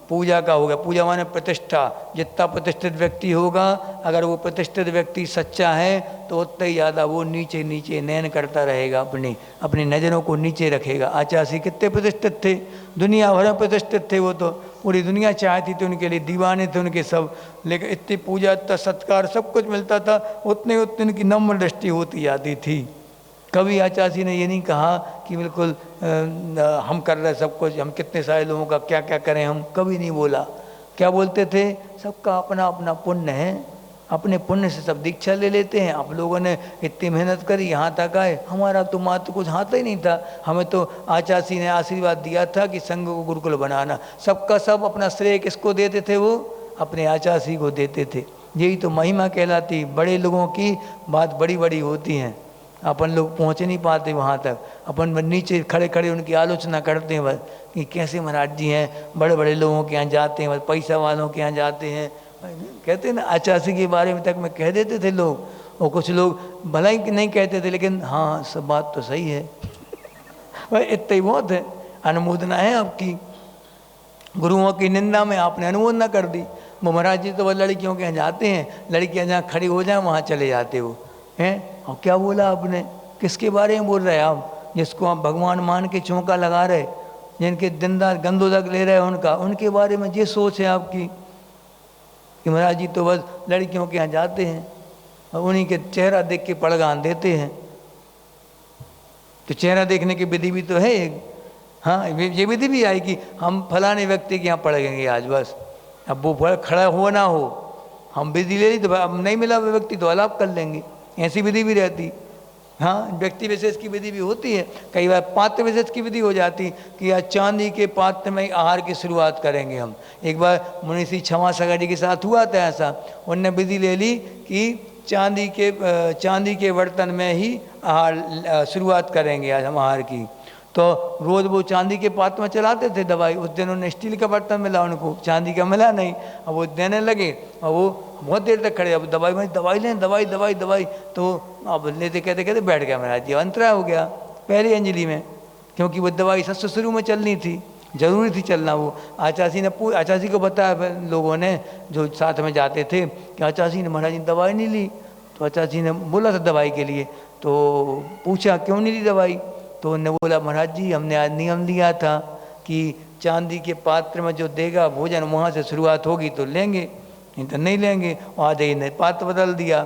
पूजा का होगा, पूजा माने प्रतिष्ठा। जितना प्रतिष्ठित व्यक्ति होगा, अगर वो प्रतिष्ठित व्यक्ति सच्चा है तो उतना ही ज़्यादा वो नीचे नीचे नयन करता रहेगा, अपनी नज़रों को नीचे रखेगा। आचार्य कितने प्रतिष्ठित थे, दुनिया भर में प्रतिष्ठित थे, वो तो पूरी दुनिया चाहती थी उनके लिए, दीवाने थे उनके सब। लेकिन इतनी पूजा, इतना सत्कार, सब कुछ मिलता था, उतने उनकी नम्र दृष्टि होती जाती थी। कभी आचार्य ने ये नहीं कहा कि बिल्कुल हम कर रहे सब कुछ, हम कितने सारे लोगों का क्या क्या करें, हम कभी नहीं बोला। क्या बोलते थे? सबका अपना अपना पुण्य है, अपने पुण्य से सब दीक्षा ले लेते हैं। आप लोगों ने इतनी मेहनत करी, यहाँ तक आए, हमारा तो मात्र कुछ हाथ ही नहीं था। हमें तो आचार्य ने आशीर्वाद दिया था कि संघ को गुरुकुल बनाना। सबका सब अपना श्रेय किसको देते थे? वो अपने आचार्य को देते थे। यही तो महिमा कहलाती। बड़े लोगों की बात बड़ी बड़ी होती हैं, अपन लोग पहुँच नहीं पाते वहाँ तक। अपन नीचे खड़े खड़े उनकी आलोचना करते हैं बस कि कैसे महाराज जी हैं, बड़े बड़े लोगों के यहाँ जाते हैं, बस पैसा वालों के यहाँ जाते हैं। कहते हैं ना, आचार्य के बारे में तक में कह देते थे लोग, और कुछ लोग भला ही नहीं कहते थे, लेकिन हाँ सब बात तो सही है भाई, इतना ही बहुत है। अनुमोदना है आपकी, गुरुओं की निंदा में आपने अनुमोदना कर दी। वो महाराज जी तो वह लड़कियों के यहाँ जाते हैं, लड़कियाँ जहाँ खड़ी हो जाए वहाँ चले जाते वो हैं। और क्या बोला आपने? किसके बारे में बोल रहे हैं आप? जिसको आप भगवान मान के चौका लगा रहे, जिनके दिनदार गंदोदक ले रहे हैं, उनके बारे में ये सोच है आपकी कि महाराज जी तो बस लड़कियों के यहाँ जाते हैं और उन्हीं के चेहरा देख के पड़गान देते हैं। तो चेहरा देखने की विधि भी तो है एक। हाँ, ये विधि भी आई कि हम फलाने व्यक्ति के यहाँ पड़ेंगे आज बस। अब वो खड़ा हो ना हो, हम विधि ले ली तो अब नहीं मिला वो व्यक्ति तो अलाप कर लेंगे, ऐसी विधि भी रहती। हाँ, व्यक्ति विशेष की विधि भी होती है, कई बार पात्र विशेष की विधि हो जाती कि आज चांदी के पात्र में आहार की शुरुआत करेंगे हम। एक बार मुनीषी क्षमा सागर जी के साथ हुआ था ऐसा, उनने विधि ले ली कि चांदी के बर्तन में ही आहार शुरुआत करेंगे आज हम आहार की। तो रोज़ वो चांदी के पात्र में चलाते थे दवाई, उस दिन उन्हें स्टील का बर्तन मिला, उनको चांदी का मिला नहीं। अब वो देने लगे और वो बहुत देर तक खड़े, अब दवाई में दवाई लें, दवाई दवाई दवाई, तो अब लेते कहते कहते बैठ गया महाराज जी, अंतरा हो गया पहली अंजलि में, क्योंकि वो दवाई सबसे शुरू में चलनी थी, जरूरी थी चलना। वो आचासी को बताया लोगों ने जो साथ में जाते थे कि आचासी ने महाराज जी दवाई नहीं ली। तो आचासी ने बोला था दवाई के लिए, तो पूछा क्यों नहीं ली दवाई, तो उन्होंने बोला महाराज जी हमने आज नियम लिया था कि चांदी के पात्र में जो देगा भोजन वहाँ से शुरुआत होगी तो लेंगे, नहीं तो नहीं लेंगे। आज ही ने पात्र बदल दिया।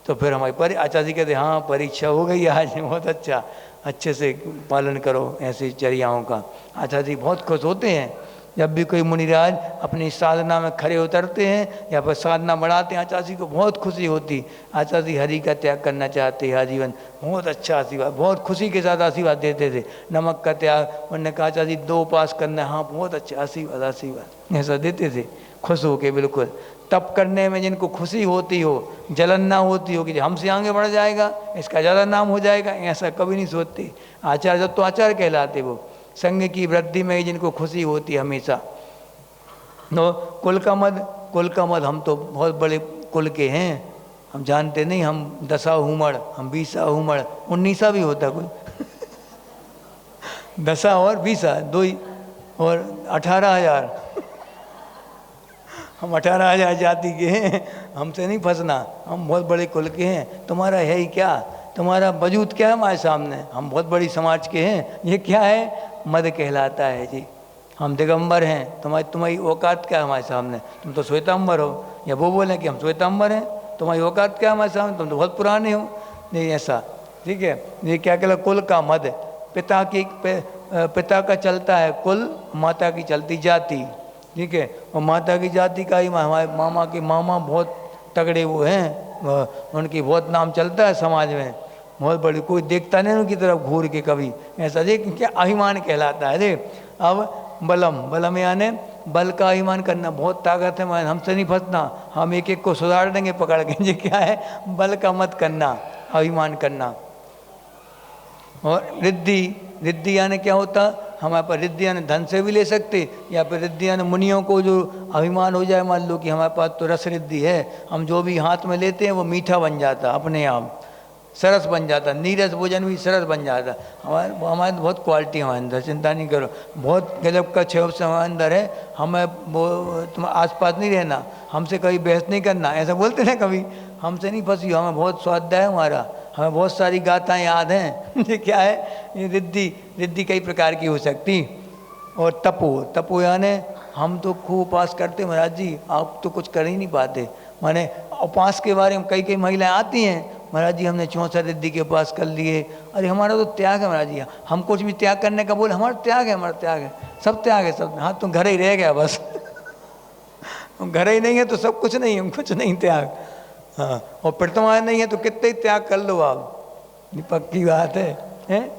तो फिर हमारी आचार्य कहते हाँ परीक्षा हो गई आज, बहुत अच्छा, अच्छे से पालन करो ऐसी चर्याओं का। आचार्य जी बहुत खुश होते हैं जब भी कोई मुनिराज अपनी साधना में खड़े उतरते हैं या फिर साधना बढ़ाते हैं, आचार्य जी को बहुत खुशी होती। आचार्य जी हरि का त्याग करना चाहते हैं आजीवन, बहुत अच्छा आशीर्वाद, बहुत खुशी के साथ आशीर्वाद देते थे। नमक का त्याग, उन्होंने कहा आचार्य जी 2 उपास करना है, हाँ बहुत अच्छा आशीर्वाद आशीर्वाद ऐसा देते थे खुश हो के। बिल्कुल तप करने में जिनको खुशी होती हो, जलन ना होती हो कि हमसे आगे बढ़ जाएगा, इसका ज़्यादा नाम हो जाएगा, ऐसा कभी नहीं सोचते। आचार्य जब तो आचार्य कहलाते वो, संघ की वृद्धि में जिनको खुशी होती हमेशा। तो कुल का मद हम तो बहुत बड़े कुल के हैं, हम जानते नहीं, हम 10 हुमड़, हम 20 हुमड़, 19 भी होता कोई 10 और 20 2 ही, और 18,000 हम 18,000 जाति के हैं, हमसे नहीं फंसना, हम बहुत बड़े कुल के हैं। तुम्हारा है ही क्या, तुम्हारा वजूद क्या है हमारे सामने, हम बहुत बड़ी समाज के हैं, ये क्या है, मद कहलाता है जी। हम दिगंबर हैं, तुम्हारी औकात क्या है हमारे सामने, तुम तो श्वेतांबर हो। या वो बोलें कि हम श्वेतांबर हैं, तुम्हारी औकात क्या है हमारे सामने, तुम तो बहुत पुराने हो। नहीं ऐसा, ठीक है। ये क्या कहला, कुल का मद, पिता का चलता है कुल, माता की चलती जाति, ठीक है। और माता की जाति का ही हमारे मामा के मामा बहुत तगड़े वो हैं, उनकी बहुत नाम चलता है समाज में, बहुत बड़ी, कोई देखता नहीं उनकी तरफ घूर के कभी, ऐसा देख क्या अभिमान कहलाता है। देख अब बलम यानी बल का अभिमान करना, बहुत ताकत है, मैं हमसे नहीं फंसना, हम एक एक को सुधार देंगे पकड़ के। ये क्या है, बल का मत करना, अभिमान करना। और रिद्धि यानी क्या होता, हमारे पास रिद्धि यानी धन से भी ले सकते, या फिर रिद्धि यानी मुनियों को जो अभिमान हो जाए, मान लो कि हमारे पास तो रस रिद्धि है, हम जो भी हाथ में लेते हैं वो मीठा बन जाता अपने आप, सरस बन जाता, नीरस भोजन भी सरस बन जाता। हमारे बहुत क्वालिटी हमारे अंदर, चिंता नहीं करो, बहुत गजब का क्षोभ से हमारे अंदर है। हमें वो तुम आसपास नहीं रहना, हमसे कभी बहस नहीं करना, ऐसा बोलते ना कभी, हमसे नहीं फंसी, हमें बहुत स्वाध्याय है हमारा, हमें बहुत सारी गाथाएं याद हैं। ये क्या है, ये रिद्धि कई प्रकार की हो सकती। और तपो यानी हम तो खूब उपास करते महाराज जी, आप तो कुछ कर ही नहीं पाते। माने उपास के बारे में कई महिलाएं आती हैं, महाराज जी हमने 64 रिद्धि के उपास कर लिए, अरे हमारा तो त्याग है महाराज जी, हम कुछ भी त्याग करने का बोले, हमारा त्याग है, सब त्याग है सब। हाँ तुम घर ही रह गया बस घर ही नहीं है तो सब कुछ नहीं है, कुछ नहीं त्याग। हाँ, और प्रतिमा नहीं है तो कितने ही त्याग कर लो आप, ये पक्की बात है?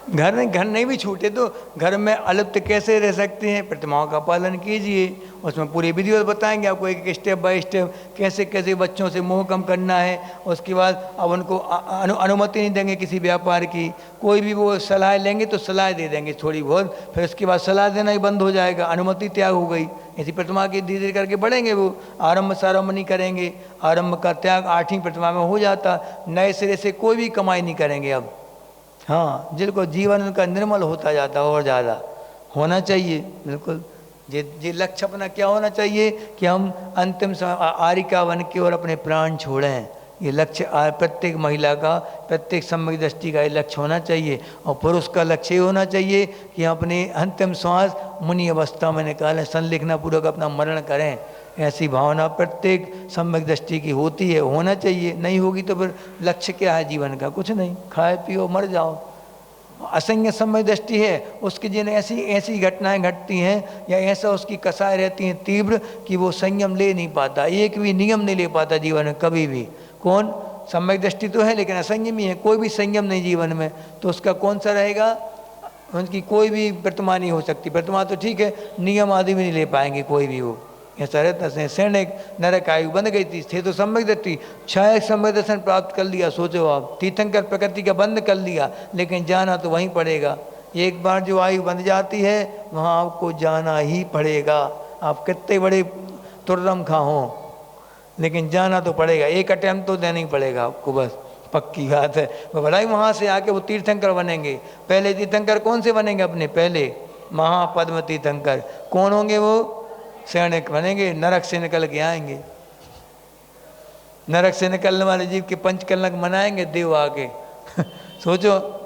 घर नहीं भी छूटे तो घर में अलिप्त कैसे रह सकते हैं, प्रतिमाओं का पालन कीजिए, उसमें पूरी विधिवत बताएंगे आपको, एक स्टेप बाय स्टेप कैसे कैसे बच्चों से मोह कम करना है। उसके बाद अब उनको अनुमति नहीं देंगे किसी व्यापार की, कोई भी वो सलाह लेंगे तो सलाह दे देंगे थोड़ी बहुत, फिर उसके बाद सलाह देना ही बंद हो जाएगा, अनुमति त्याग हो गई। ऐसी प्रतिमा के धीरे धीरे करके बढ़ेंगे, वो आरंभ सारंभ नहीं करेंगे, आरंभ का त्याग 8वीं प्रतिमा में हो जाता, नए सिरे से कोई भी कमाई नहीं करेंगे अब। हाँ, जिनको जीवन उनका निर्मल होता जाता और ज़्यादा होना चाहिए। बिल्कुल ये लक्ष्य अपना क्या होना चाहिए कि हम अंतिम समय आरिका बन के और अपने प्राण छोड़ें, ये लक्ष्य प्रत्येक महिला का, प्रत्येक सम्यक दृष्टि का ये लक्ष्य होना चाहिए। और पुरुष का लक्ष्य होना चाहिए कि अपने अंतिम श्वास मुनि अवस्था में निकालें, संलिखना पूर्वक अपना मरण करें। ऐसी भावना प्रत्येक सम्यक दृष्टि की होती है, होना चाहिए। नहीं होगी तो फिर लक्ष्य क्या है जीवन का, कुछ नहीं, खाए पियो मर जाओ। असंज्ञ सम्यक दृष्टि है उसकी, जिन ऐसी घटनाएं घटती हैं या ऐसा उसकी कसाएं रहती हैं तीव्र कि वो संयम ले नहीं पाता, एक भी नियम नहीं ले पाता जीवन में कभी भी। कौन? सम्यक दृष्टि तो है लेकिन असंयमी है, कोई भी संयम नहीं जीवन में, तो उसका कौन सा रहेगा, उनकी कोई भी प्रतिमा नहीं हो सकती। प्रतिमा तो ठीक है, नियम आदि भी नहीं ले पाएंगे कोई भी वो, ऐसा रहता है। सैनिक नरक आयु बंध गई थी, थे तो सम्यक दृष्टि, क्षय सम्यक दर्शन प्राप्त कर लिया। सोचो आप, तीर्थंकर प्रकृति का बंद कर लिया, लेकिन जाना तो वहीं पड़ेगा। एक बार जो आयु बंध जाती है वहाँ आपको जाना ही पड़ेगा, आप कितने बड़े तुर्रम खा हों, लेकिन जाना तो पड़ेगा। एक अटैम्प्ट तो देना ही पड़ेगा आपको, बस पक्की बात है। वो भलाई वहाँ से आके वो तीर्थंकर बनेंगे। पहले तीर्थंकर कौन से बनेंगे अपने, पहले महापद्म तीर्थंकर। कौन होंगे वो, सैनिक बनेंगे, नरक से निकल के आएंगे। नरक से निकलने वाले जीव के पंचकलनक मनाएंगे देव आके सोचो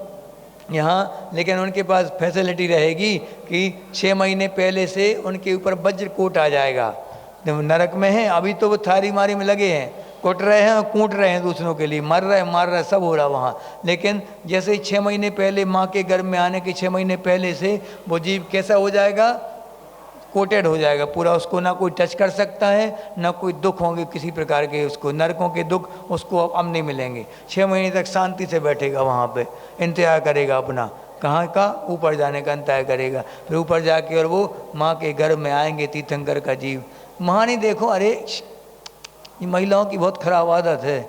यहाँ, लेकिन उनके पास फैसिलिटी रहेगी कि 6 महीने पहले से उनके ऊपर वज्र कोट आ जाएगा। जब नरक में है अभी तो वो थारी मारी में लगे हैं, कुट रहे हैं, कूट रहे हैं दूसरों के लिए, मर रहे मार रहे, सब हो रहा वहाँ। लेकिन जैसे ही 6 महीने पहले माँ के गर्भ में आने के 6 महीने पहले से वो जीव कैसा हो जाएगा, कोटेड हो जाएगा पूरा। उसको ना कोई टच कर सकता है, ना कोई दुख होंगे किसी प्रकार के, उसको नरकों के दुख उसको अब नहीं मिलेंगे। 6 महीने तक शांति से बैठेगा वहाँ पे, इंतजार करेगा अपना कहाँ का, ऊपर जाने का इंतजार करेगा। फिर ऊपर जाके और वो माँ के गर्भ में आएंगे तीर्थंकर का जीव। महानी देखो, अरे ये महिलाओं की बहुत खराब आदत है,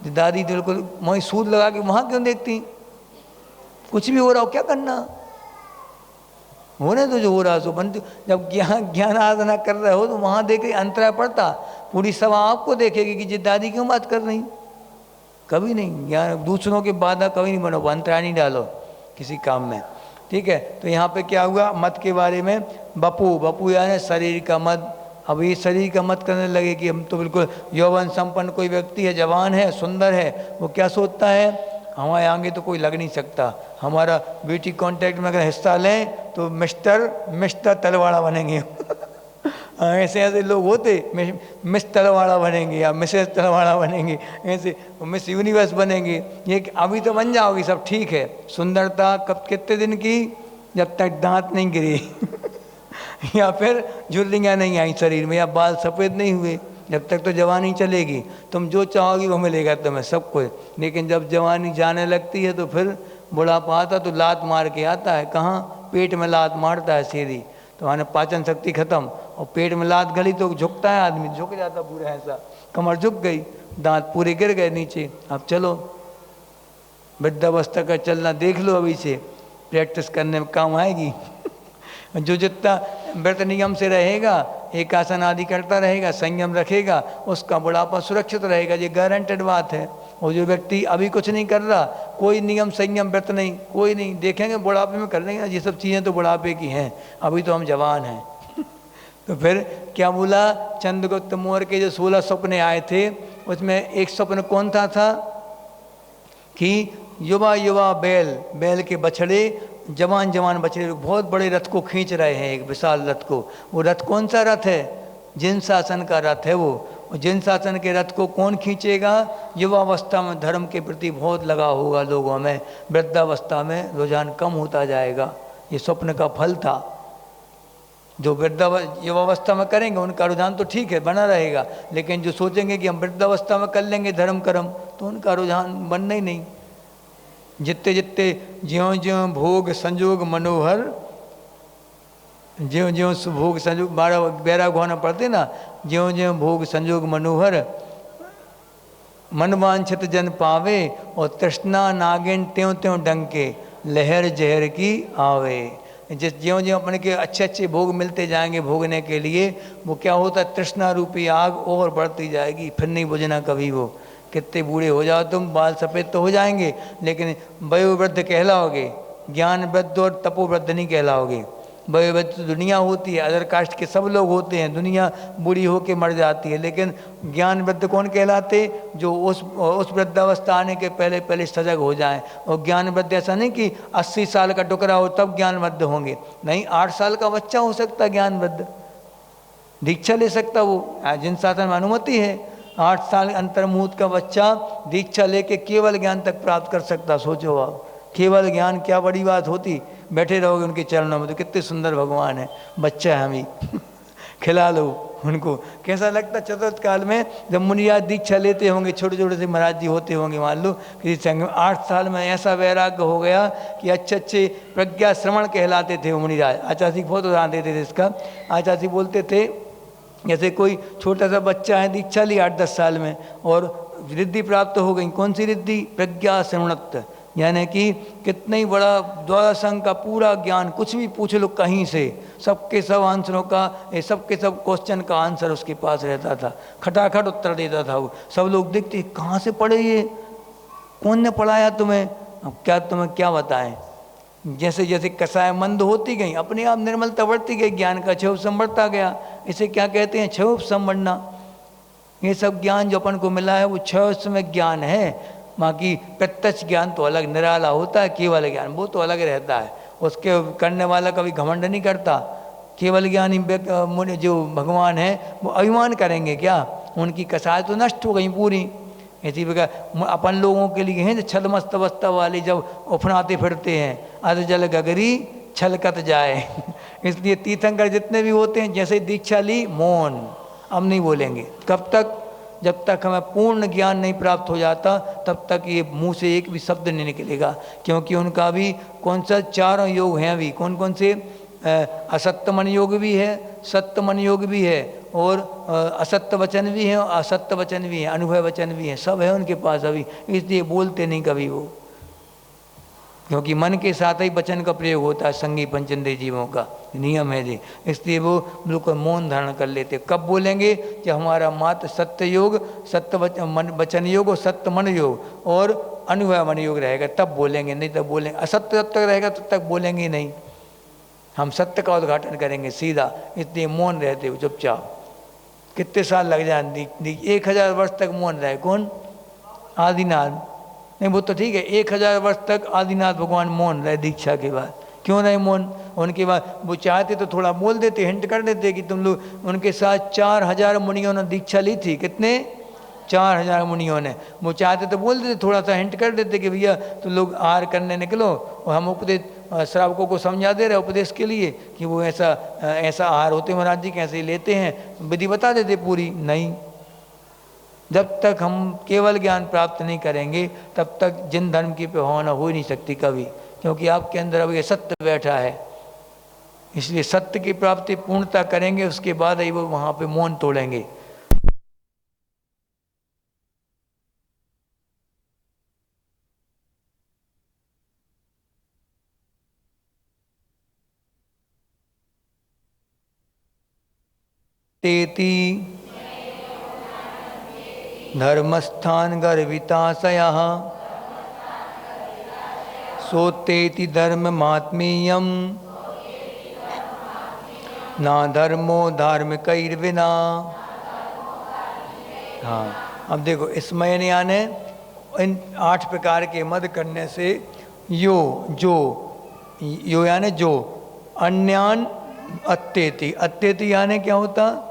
दादी बिल्कुल वहीं सूद लगा के वहाँ क्यों देखती, कुछ भी हो रहा हो क्या करना, होने तो जो हो रहा सो बनती। जब ज्ञान आराधना कर रहे हो तो वहाँ देखे अंतराय पड़ता, पूरी सभा आपको देखेगी कि जी दादी क्यों बात कर रही, कभी नहीं। ज्ञान दूसरों के बाधा कभी नहीं बनो, अंतराय नहीं डालो किसी काम में, ठीक है। तो यहाँ पे क्या हुआ, मत के बारे में, बपू यानी शरीर का मत। अब ये शरीर का मत करने लगे कि हम तो बिल्कुल यौवन संपन्न कोई व्यक्ति है, जवान है, सुंदर है, वो क्या सोचता है, हमारे आगे तो कोई लग नहीं सकता, हमारा ब्यूटी कॉन्टेक्ट में अगर हिस्सा लें तो मिस्टर तलवाड़ा बनेंगे ऐसे ऐसे लोग होते, मिस तलवाड़ा बनेंगे या मिसेस तलवाड़ा बनेंगे, ऐसे मिस यूनिवर्स बनेंगे। ये अभी तो बन जाओगी, सब ठीक है। सुंदरता कब कितने दिन की, जब तक दांत नहीं गिरे या फिर झुर्रियाँ नहीं आई शरीर में, या बाल सफ़ेद नहीं हुए, जब तक तो जवानी चलेगी। तुम जो चाहोगी वो मिलेगा तुम्हें सब कुछ। लेकिन जब जवानी जाने लगती है तो फिर बुढ़ापा आता तो लात मार के आता है, कहाँ, पेट में लात मारता है सीधी, तो माने पाचन शक्ति खत्म, और पेट में लात गली तो झुकता है आदमी, झुक जाता पूरा ऐसा, कमर झुक गई, दांत पूरे गिर गए नीचे। अब चलो वृद्धावस्था का चलना देख लो, अभी से प्रैक्टिस करने में काम आएगी जो जितना व्रत नियम से रहेगा, एक आसन आदि करता रहेगा, संयम रखेगा, उसका बुढ़ापा सुरक्षित रहेगा, ये गारंटेड बात है। और जो व्यक्ति अभी कुछ नहीं कर रहा, कोई नियम संयम व्रत नहीं, कोई नहीं, देखेंगे बुढ़ापे में कर लेंगे, ये सब चीज़ें तो बुढ़ापे की हैं, अभी तो हम जवान हैं तो फिर क्या बोला, चंद्रगुप्त मौर्य के जो 16 सपने आए थे, उसमें एक स्वप्न कौन था कि युवा युवा बैल के बछड़े, जवान बछड़े बहुत बड़े रथ को खींच रहे हैं, एक विशाल रथ को। वो रथ कौन सा रथ है, जिन शासन का रथ है वो। जिन शासन के रथ को कौन खींचेगा, युवावस्था में धर्म के प्रति बहुत लगा होगा लोगों में, वृद्धावस्था में रुझान कम होता जाएगा। ये स्वप्न का फल था। जो युवावस्था में करेंगे उनका रुझान तो ठीक है बना रहेगा, लेकिन जो सोचेंगे कि हम वृद्धावस्था में कर लेंगे धर्म कर्म, तो उनका रुझान बनना ही नहीं। जितने जितने ज्यों ज्यों भोग संजोग मनोहर, ज्यों ज्यों भोग संजोग, 12 बेरा घोना पढ़ते ना, ज्यों ज्यों भोग संजोग मनोहर, मन वांछित जन पावे, और तृष्णा नागिन त्यों त्यों डंके, लहर जहर की आवे। जिस ज्यों ज्यों अपने के अच्छे अच्छे भोग मिलते जाएंगे भोगने के लिए, वो क्या होता है, तृष्णा रूपी आग और बढ़ती जाएगी, फिर नहीं बुझना कभी वो। कितने बूढ़े हो जाओ तुम, बाल सफ़ेद तो हो जाएंगे, लेकिन वयोवृद्ध कहलाओगे, ज्ञान वृद्ध और तपोवृद्ध नहीं कहलाओगे। वयोवृद्ध तो दुनिया होती है, अदर कास्ट के सब लोग होते हैं, दुनिया बूढ़ी होके मर जाती है, लेकिन ज्ञान वृद्ध कौन कहलाते, जो उस वृद्धावस्था आने के पहले पहले सजग हो जाएं। और ज्ञान वृद्ध ऐसा नहीं कि 80 साल का टुकड़ा हो तब ज्ञान वृद्ध होंगे, नहीं, 8 साल का बच्चा हो सकता ज्ञान वृद्ध, दीक्षा ले सकता वो, जिन शासन में अनुमति है। 8 साल अंतर्मुहूर्त का बच्चा दीक्षा लेके केवल ज्ञान तक प्राप्त कर सकता। सोचो आप, केवल ज्ञान क्या बड़ी बात होती, बैठे रहोगे उनके चरणों में तो कितने सुंदर भगवान है, बच्चा है हम ही खिला लो उनको कैसा लगता चतुर्थ काल में जब मुनिराज दीक्षा लेते होंगे, छोटे छोटे से महाराज जी होते होंगे, मान लो किसी संघ में 8 साल में ऐसा वैराग्य हो गया कि अच्छे अच्छे प्रज्ञा श्रवण कहलाते थे वो मुनिराज। आचार्य जी बहुत उदाहरण देते थे इसका। आचार्य जी बोलते थे जैसे कोई छोटा सा बच्चा है, दीक्षा ली 8-10 साल में और रिद्धि प्राप्त हो गई। कौन सी रिद्धि? प्रज्ञा श्रवणत्व, यानी कि कितना ही बड़ा द्वादश अंग का पूरा ज्ञान, कुछ भी पूछ लो कहीं से, सबके सब आंसरों का, सबके सब क्वेश्चन का आंसर उसके पास रहता था, खटाखट उत्तर देता था वो। सब लोग देखते कहाँ से पढ़े ये, कौन ने पढ़ाया तुम्हें? अब क्या तुम्हें क्या बताएं। जैसे जैसे कसाय मंद होती गई, अपने आप निर्मलता बढ़ती गई, ज्ञान का क्षोभ बढ़ता गया। इसे क्या कहते हैं? क्षोभ बढ़ना। ये सब ज्ञान जो अपन को मिला है वो क्षोभ में ज्ञान है। बाकी प्रत्यक्ष ज्ञान तो अलग निराला होता है, केवल ज्ञान वो तो अलग रहता है। उसके करने वाला कभी घमंड नहीं करता। केवल ज्ञानी जो भगवान है वो अभिमान करेंगे क्या? उनकी कसाय तो नष्ट हो गई पूरी। इसी प्रकार अपन लोगों के लिए हैं छल मस्त अवस्था वाले जब उफनाते फिरते हैं, अध जल गगरी छलकत जाए। इसलिए तीर्थंकर जितने भी होते हैं, जैसे दीक्षा ली मौन, अब नहीं बोलेंगे। कब तक? जब तक हमें पूर्ण ज्ञान नहीं प्राप्त हो जाता तब तक ये मुंह से एक भी शब्द नहीं निकलेगा। क्योंकि उनका भी कौन सा 4 योग हैं अभी, कौन कौन से? असत्य मन योग भी है, सत्य मन योग भी है, और असत्य वचन भी है, असत्य वचन भी है, अनुभव वचन भी है, सब है उनके पास अभी। इसलिए बोलते नहीं कभी वो, क्योंकि मन के साथ ही वचन का प्रयोग होता है। संगी पंचेंद्रिय जीवों का नियम है जी। इसलिए वो बिल्कुल मौन धारण कर लेते। कब बोलेंगे? कि हमारा मात्र सत्य योग, सत्य वचन योग और सत्य मन योग और अनुभव मन योग रहेगा तब बोलेंगे, नहीं तब बोलेंगे। असत्य जब तक रहेगा तब तक बोलेंगे नहीं। हम सत्य का उद्घाटन करेंगे सीधा। इसलिए मौन रहते हो चुपचाप। कितने साल लग जाए? 1000 वर्ष तक मौन रहे। कौन? आदिनाथ। नहीं वो तो ठीक है, 1000 वर्ष तक आदिनाथ भगवान मौन रहे दीक्षा के बाद। क्यों रहे मौन? उनके बाद वो चाहते तो थोड़ा बोल देते, हिंट कर देते कि तुम लोग। उनके साथ 4000 मुनियों ने दीक्षा ली थी। कितने? 4000 मुनियों ने। वो चाहते तो बोल देते, थोड़ा सा हिंट कर देते कि भैया तुम लोग आहार करने निकलो, और हम उपदेश श्रावकों को समझा दे रहे उपदेश के लिए कि वो ऐसा ऐसा आहार होते महाराज जी कैसे लेते हैं, विधि बता देते पूरी। नहीं, जब तक हम केवल ज्ञान प्राप्त नहीं करेंगे तब तक जिन धर्म की भावना हो ही नहीं सकती कभी, क्योंकि आपके अंदर अब ये सत्य बैठा है। इसलिए सत्य की प्राप्ति पूर्णता करेंगे, उसके बाद ही वो वहाँ पे मौन तोड़ेंगे। तेति धर्मस्थान गर्विताशयः सोतेति धर्म महात्म्यम ना धर्मो धार्मिकैर्विना। हाँ, अब देखो इसमें यानी इन 8 प्रकार के मद करने से यो यानी जो अन्यान अत्येति। अत्येति यानी क्या होता?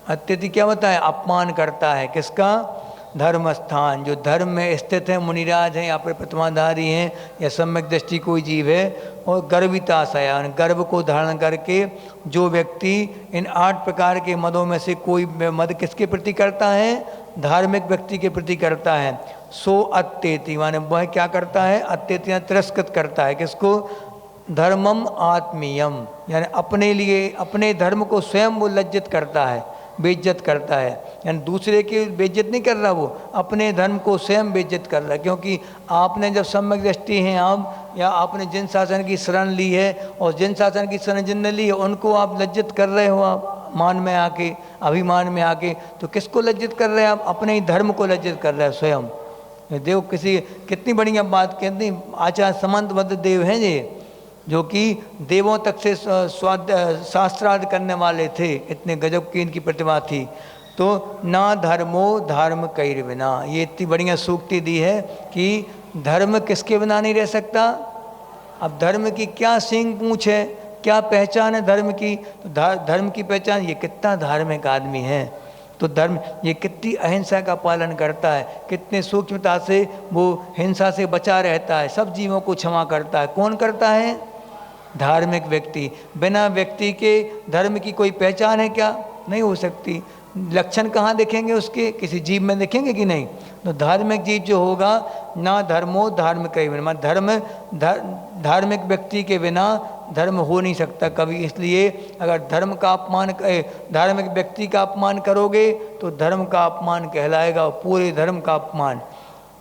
अत्यति क्या होता है? अपमान करता है। किसका? धर्म स्थान, जो धर्म में स्थित है, मुनिराज हैं या फिर प्रतिमाधारी हैं या सम्यक दृष्टि कोई जीव है। और गर्विताशय, गर्व को धारण करके जो व्यक्ति इन 8 प्रकार के मदों में से कोई मद किसके प्रति करता है? धार्मिक व्यक्ति के प्रति करता है। सो अत्येति माने वह क्या करता है? अत्येति तिरस्कृत करता है। किसको? धर्मम आत्मीयम, यानी अपने लिए अपने धर्म को स्वयं वो लज्जित करता है, बेइज्जत करता है। यानी दूसरे की बेइज्जत नहीं कर रहा, वो अपने धर्म को स्वयं बेइज्जत कर रहा है। क्योंकि आपने जब सम्यक दृष्टि हैं आप, या आपने जिन शासन की शरण ली है और जिन शासन की शरण जिनने ली है उनको आप लज्जित कर रहे हो, आप मान में आके, अभिमान में आके। तो किसको लज्जित कर रहे हैं आप? अपने ही धर्म को लज्जित कर रहे हैं स्वयं। देव किसी कितनी बढ़िया बात कहते हैं, आचार्य समंतबद्ध देव हैं ये, जो कि देवों तक से शास्त्रार्थ करने वाले थे। इतने गजब की इनकी प्रतिभा थी। तो ना धर्मो धर्म कैर बिना, ये इतनी बढ़िया सूक्ति दी है कि धर्म किसके बिना नहीं रह सकता। अब धर्म की क्या सींग पूंछ है, क्या पहचान है धर्म की? तो धर्म की पहचान ये कितना धार्मिक आदमी है, तो धर्म ये कितनी अहिंसा का पालन करता है, कितने सूक्ष्मता से वो हिंसा से बचा रहता है, सब जीवों को क्षमा करता है। कौन करता है? धार्मिक व्यक्ति, बिना व्यक्ति के धर्म की कोई पहचान है क्या? नहीं हो सकती। लक्षण कहाँ देखेंगे उसके? किसी जीव में देखेंगे कि नहीं? तो धार्मिक जीव जो होगा, ना धर्मो धर्म के बिना, धार्मिक व्यक्ति के बिना धर्म हो नहीं सकता कभी। इसलिए अगर धार्मिक व्यक्ति का अपमान करोगे तो धर्म का अपमान कहलाएगा, पूरे धर्म का अपमान।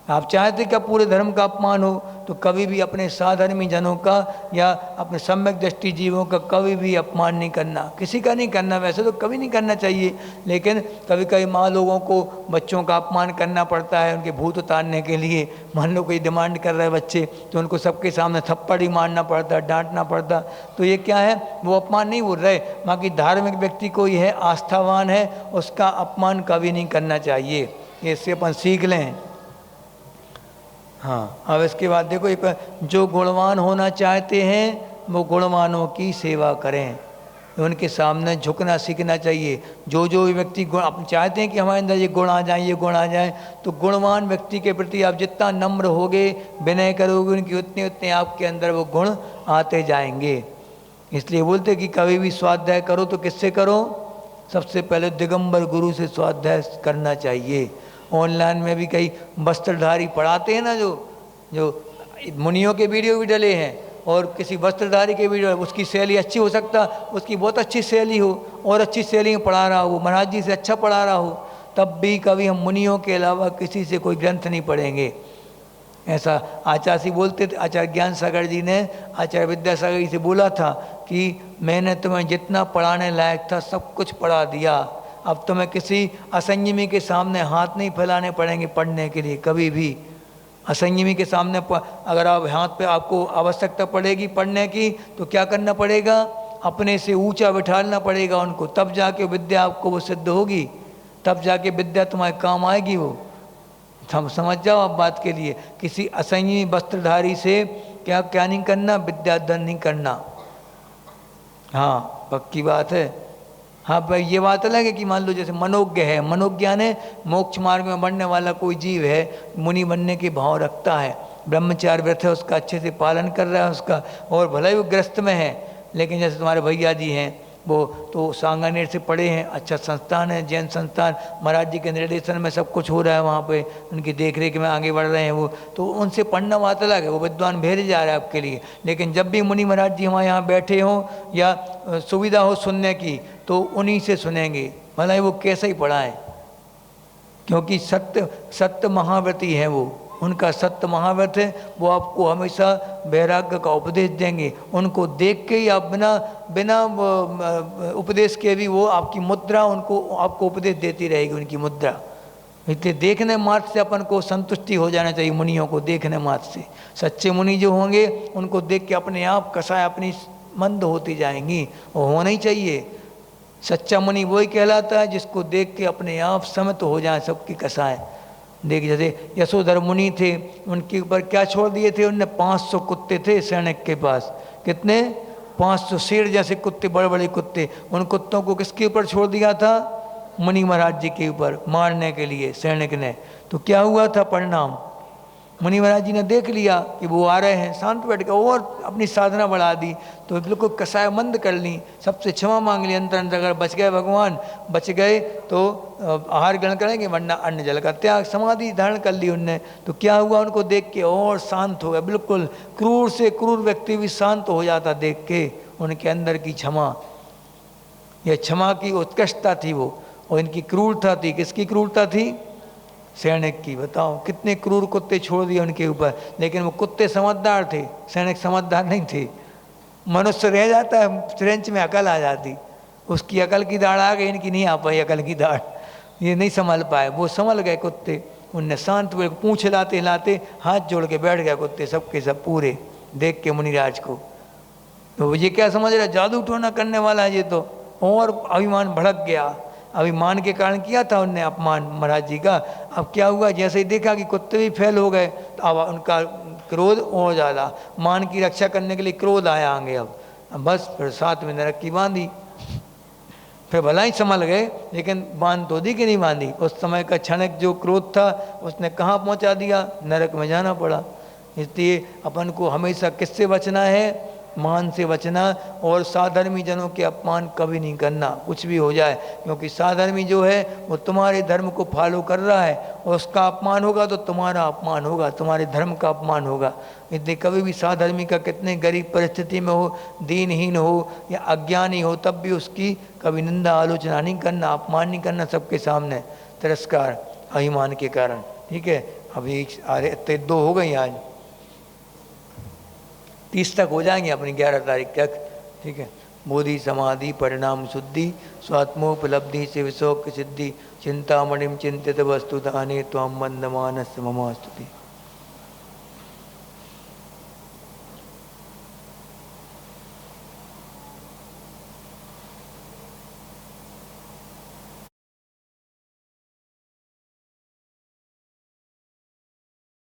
आप चाहते क्या पूरे धर्म का अपमान हो? तो कभी भी अपने साधर्मी जनों का या अपने सम्यक दृष्टि जीवों का कभी भी अपमान नहीं करना, किसी का नहीं करना। वैसे तो कभी नहीं करना चाहिए, लेकिन कभी कभी माँ लोगों को बच्चों का अपमान करना पड़ता है उनके भूत उतारने के लिए। मान लो कोई डिमांड कर रहे हैं बच्चे, तो उनको सबके सामने थप्पड़ ही मारना पड़ता, डांटना पड़ता, तो ये क्या है? वो अपमान नहीं बोल रहे। बाकी धार्मिक व्यक्ति कोई है, आस्थावान है, उसका अपमान कभी नहीं करना चाहिए। इससे अपन सीख लें। हाँ, अब इसके बाद देखो, एक जो गुणवान होना चाहते हैं वो गुणवानों की सेवा करें, उनके सामने झुकना सीखना चाहिए। जो व्यक्ति गुण चाहते हैं कि हमारे अंदर ये गुण आ जाए, ये गुण आ जाए, तो गुणवान व्यक्ति के प्रति आप जितना नम्र होगे, विनय करोगे, उनकी उतने उतने आपके अंदर वो गुण आते जाएंगे। इसलिए बोलते कि कभी भी स्वाध्याय करो तो किससे करो? सबसे पहले दिगंबर गुरु से स्वाध्याय करना चाहिए। ऑनलाइन में भी कई वस्त्रधारी पढ़ाते हैं ना, जो मुनियों के वीडियो भी डले हैं, और किसी वस्त्रधारी के वीडियो, उसकी शैली अच्छी हो सकता, उसकी बहुत अच्छी शैली हो और अच्छी शैली में पढ़ा रहा हो, महाराज जी से अच्छा पढ़ा रहा हो, तब भी कभी हम मुनियों के अलावा किसी से कोई ग्रंथ नहीं पढ़ेंगे। ऐसा आचार्य बोलते थे, आचार्य ज्ञान सागर जी ने आचार्य विद्यासागर जी से बोला था कि मैंने तुम्हें जितना पढ़ाने लायक था सब कुछ पढ़ा दिया, अब तुम्हें किसी असंयमी के सामने हाथ नहीं फैलाने पड़ेंगे पढ़ने के लिए। कभी भी असंयमी के सामने अगर आप हाथ पे आपको आवश्यकता पड़ेगी पढ़ने की, तो क्या करना पड़ेगा? अपने से ऊंचा बिठालना पड़ेगा उनको, तब जाके विद्या आपको वो सिद्ध होगी, तब जाके विद्या तुम्हारे काम आएगी। वो समझ जाओ आप बात के लिए। किसी असंयमी वस्त्रधारी से क्या क्या नहीं करना? विद्यादान नहीं करना। हाँ, पक्की बात है। हाँ भाई, ये बात अलग है कि मान लो जैसे मनोज्ञ है, मनोज्ञान है, मोक्ष मार्ग में बढ़ने वाला कोई जीव है, मुनि बनने के भाव रखता है, ब्रह्मचार्य व्रत है उसका अच्छे से पालन कर रहा है उसका, और भले ही वो ग्रस्त में है, लेकिन जैसे तुम्हारे भैया जी हैं वो तो सांगानेर से पढ़े हैं, अच्छा संस्थान है, जैन संस्थान, महाराज जी के निर्देशन में सब कुछ हो रहा है वहाँ पे, उनकी देख रेख में आगे बढ़ रहे हैं वो, तो उनसे पढ़ना बात अलग है, वो विद्वान भेजे जा रहा है आपके लिए। लेकिन जब भी मुनि महाराज जी हमारे यहाँ बैठे हों या सुविधा हो सुनने की, तो उन्हीं से सुनेंगे, भला ही वो कैसे ही पढ़ाएं, क्योंकि सत्य महाव्रती हैं वो, उनका सत्य महाव्रत है। वो आपको हमेशा वैराग्य का उपदेश देंगे, उनको देख के ही आप बिना उपदेश के भी वो आपकी मुद्रा आपको उपदेश देती रहेगी, उनकी मुद्रा। इसलिए देखने मात्र से अपन को संतुष्टि हो जाना चाहिए, मुनियों को देखने मात्र से। सच्चे मुनि जो होंगे उनको देख के अपने आप कसाय अपनी मंद होती जाएंगी, और होना ही चाहिए। सच्चा मुनि वही कहलाता है जिसको देख के अपने आप समत हो जाए सबकी कसाय। देख जैसे यशोधर मुनि थे, उनके ऊपर क्या छोड़ दिए थे उनने? 500 कुत्ते थे सैनिक के पास। कितने? 500 शेर जैसे कुत्ते, बड़े बड़े कुत्ते। उन कुत्तों को किसके ऊपर छोड़ दिया था? मुनि महाराज जी के ऊपर, मारने के लिए सैनिक ने। तो क्या हुआ था परिणाम? मुनि महाराज जी ने देख लिया कि वो आ रहे हैं, शांत बैठ के और अपनी साधना बढ़ा दी, तो बिल्कुल कसाय मंद कर ली, सबसे क्षमा मांग ली अंतर अंतर। अगर बच गए भगवान, बच गए तो आहार ग्रहण करेंगे, वरना अन्न जल का त्याग, समाधि धारण कर ली उनने। तो क्या हुआ? उनको देख के और शांत हो गया, बिल्कुल क्रूर से क्रूर व्यक्ति भी शांत हो जाता देख के, उनके अंदर की क्षमा, यह क्षमा की उत्कृष्टता थी वो। और इनकी क्रूरता थी, किसकी क्रूरता थी? सैनिक की। बताओ कितने क्रूर कुत्ते छोड़ दिए उनके ऊपर, लेकिन वो कुत्ते समझदार थे, सैनिक समझदार नहीं थे। मनुष्य रह जाता है, फ्रेंच में अकल आ जाती, उसकी अकल की दाढ़ आ गई, इनकी नहीं आ पाई अकल की दाढ़, ये नहीं संभल पाए, वो संभल गए कुत्ते। उनने शांत पूंछ हिलाते हिलाते हाथ जोड़ के बैठ गए कुत्ते, सबके सब पूरे, देख के मुनिराज को। तो ये क्या समझ रहे? जादू टोना करने वाला है ये तो। और अभिमान भड़क गया, अभिमान के कारण किया था उनने अपमान महाराज जी का। अब क्या हुआ? जैसे ही देखा कि कुत्ते भी फेल हो गए, तो अब उनका क्रोध और ज़्यादा, मान की रक्षा करने के लिए क्रोध आया आगे। अब बस फिर साथ में नरक की बांधी, फिर भला ही संभल गए, लेकिन बांध तो दी कि नहीं बांधी। उस समय का क्षणिक जो क्रोध था उसने कहाँ पहुँचा दिया? नरक में जाना पड़ा। इसलिए अपन को हमेशा किससे बचना है? अपमान से बचना और साधर्मी जनों के अपमान कभी नहीं करना, कुछ भी हो जाए, क्योंकि साधर्मी जो है वो तुम्हारे धर्म को फॉलो कर रहा है और उसका अपमान होगा तो तुम्हारा अपमान होगा, तुम्हारे धर्म का अपमान होगा। इसलिए कभी भी साधर्मी का कितने गरीब परिस्थिति में हो, दीनहीन हो या अज्ञानी हो, तब भी उसकी कभी निंदा आलोचना नहीं करना, अपमान नहीं करना सबके सामने, तिरस्कार अभिमान के कारण। ठीक है, अभी अरे 2 हो गई, आज 30 तक हो जाएंगे अपनी 11 तारीख तक। ठीक है, बोधि समाधि परिणाम शुद्धि स्वात्मोपलब्धि से विशोक सिद्धि चिंतामणिम चिंतित वस्तुदाने त्वं मंदमानस ममास्तुति।